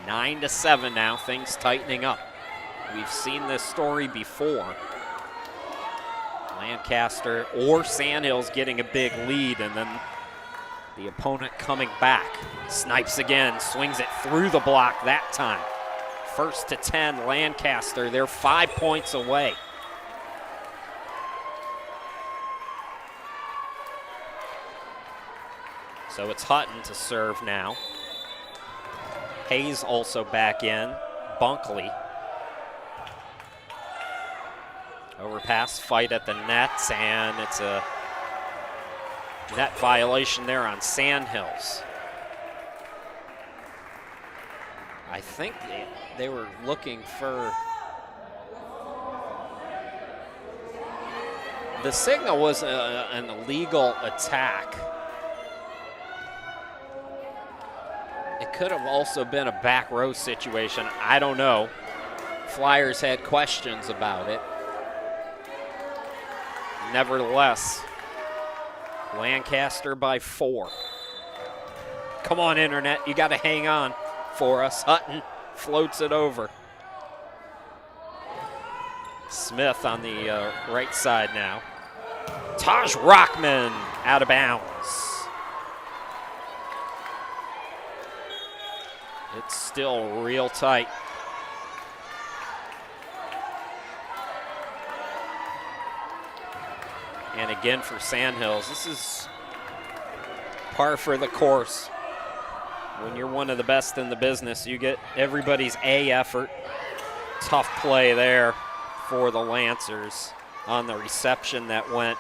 9-7 now, things tightening up. We've seen this story before. Lancaster or Sandhills getting a big lead, and then the opponent coming back. Snipes again, swings it through the block that time. 1-10 Lancaster, they're 5 points away. So it's Hutton to serve now. Hayes also back in, Bunkley. Overpass fight at the net, and it's a net violation there on Sandhills. I think they were looking for... The signal was an illegal attack. could have also been a back row situation. I don't know. Flyers had questions about it. Nevertheless, Lancaster by 4. Come on, Internet. You got to hang on for us. Hutton floats it over. Smith on the right side now. Taj Rockman out of bounds. It's still real tight. And again for Sandhills, this is par for the course. When you're one of the best in the business, you get everybody's A effort. Tough play there for the Lancers on the reception that went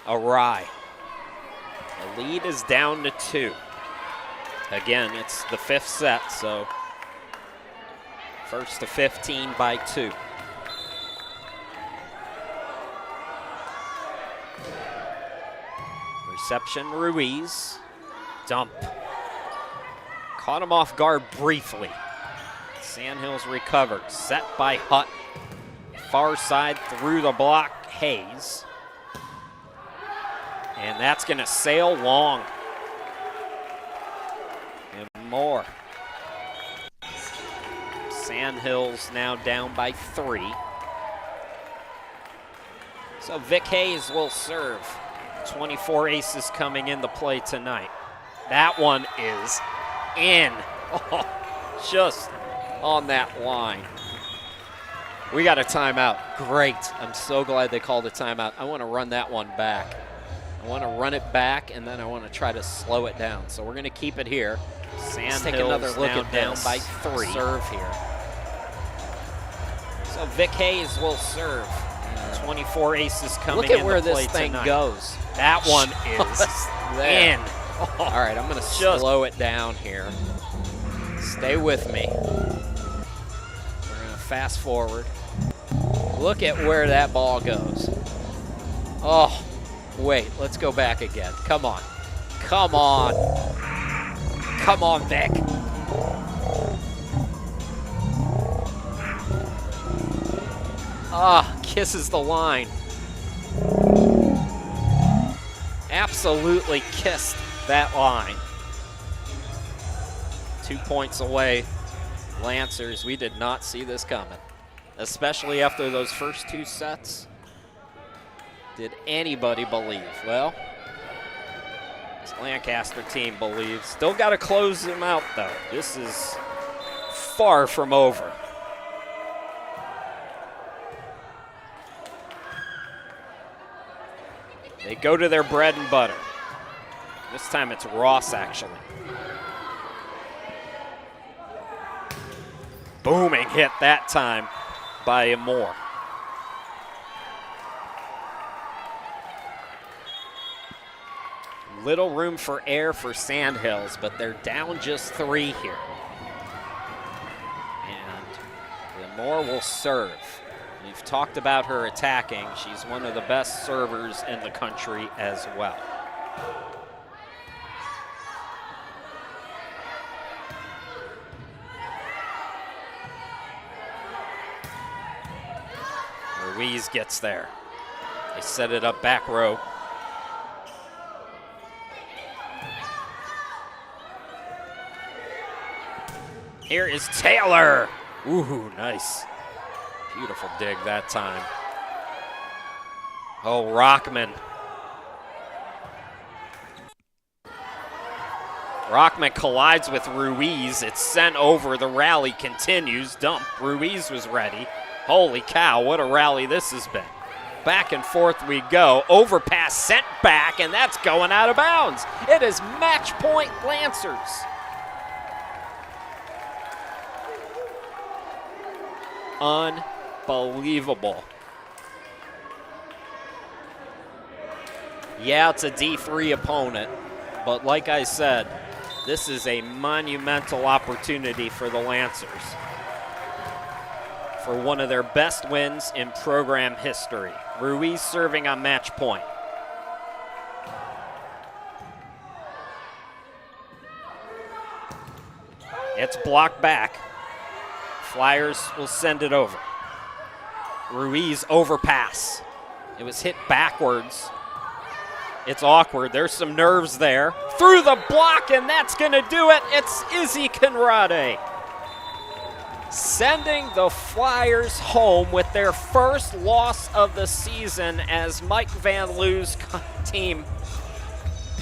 awry. The lead is down to 2. Again, it's the 5th set, so first to 15 by 2. Reception, Ruiz. Dump. Caught him off guard briefly. Sandhills recovered. Set by Hutton. Far side through the block, Hayes. And that's going to sail long. And more. Sandhills now down by 3. So Vic Hayes will serve. 24 aces coming into play tonight. That one is in. Oh, just on that line. We got a timeout. Great. I'm so glad they called a timeout. I want to run that one back. I want to run it back, and then I want to try to slow it down. So we're going to keep it here. Sandhills take another look at down by 3. Serve here. So Vic Hayes will serve. 24 aces coming in. Look at where this thing goes. That one is in. All right, I'm going to slow it down here. Stay with me. We're going to fast forward. Look at where that ball goes. Oh, wait, let's go back again. Come on. Come on. Come on, Vic. Ah, kisses the line. Absolutely kissed that line. 2 points away. Lancers, we did not see this coming, especially after those first 2 sets. Did anybody believe? Well, this Lancaster team believes. Still got to close them out, though. This is far from over. They go to their bread and butter. This time it's Ross, actually. Booming hit that time by Moore. Little room for air for Sandhills, but they're down just 3 here. And Moore will serve. We've talked about her attacking. She's one of the best servers in the country as well. Ruiz gets there. They set it up back row. Here is Taylor. Ooh, nice. Beautiful dig that time. Oh, Rockman. Rockman collides with Ruiz. It's sent over. The rally continues. Dump. Ruiz was ready. Holy cow, what a rally this has been. Back and forth we go. Overpass sent back, and that's going out of bounds. It is match point Lancers. Unbelievable. Yeah, it's a D3 opponent, but like I said, this is a monumental opportunity for the Lancers for one of their best wins in program history. Ruiz serving on match point. It's blocked back. Flyers will send it over. Ruiz overpass. It was hit backwards. It's awkward. There's some nerves there. Through the block, and that's going to do it. It's Izzy Conrade sending the Flyers home with their first loss of the season as Mike Van Loo's team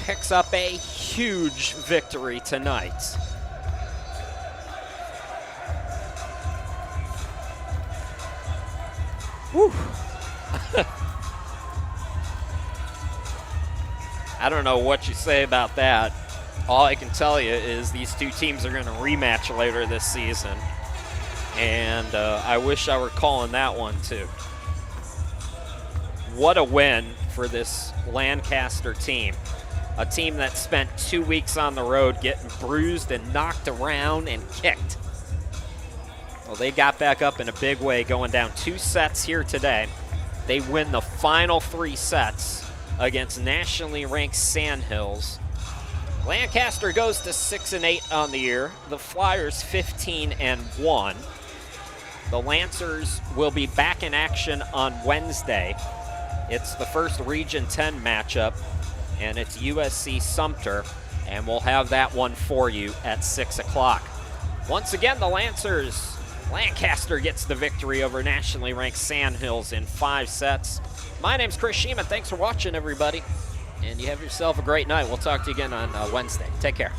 picks up a huge victory tonight. Whew. I don't know what you say about that. All I can tell you is these two teams are going to rematch later this season. And I wish I were calling that one too. What a win for this Lancaster team. A team that spent 2 weeks on the road getting bruised and knocked around and kicked. Well, they got back up in a big way, going down 2 sets here today. They win the final 3 sets against nationally ranked Sandhills. Lancaster goes to 6-8 on the year. The Flyers 15-1. The Lancers will be back in action on Wednesday. It's the first Region 10 matchup, and it's USC Sumter, and we'll have that one for you at 6 o'clock. Once again, the Lancers, Lancaster gets the victory over nationally ranked Sandhills in 5 sets. My name's Chris Sheeman. Thanks for watching, everybody, and you have yourself a great night. We'll talk to you again on Wednesday. Take care.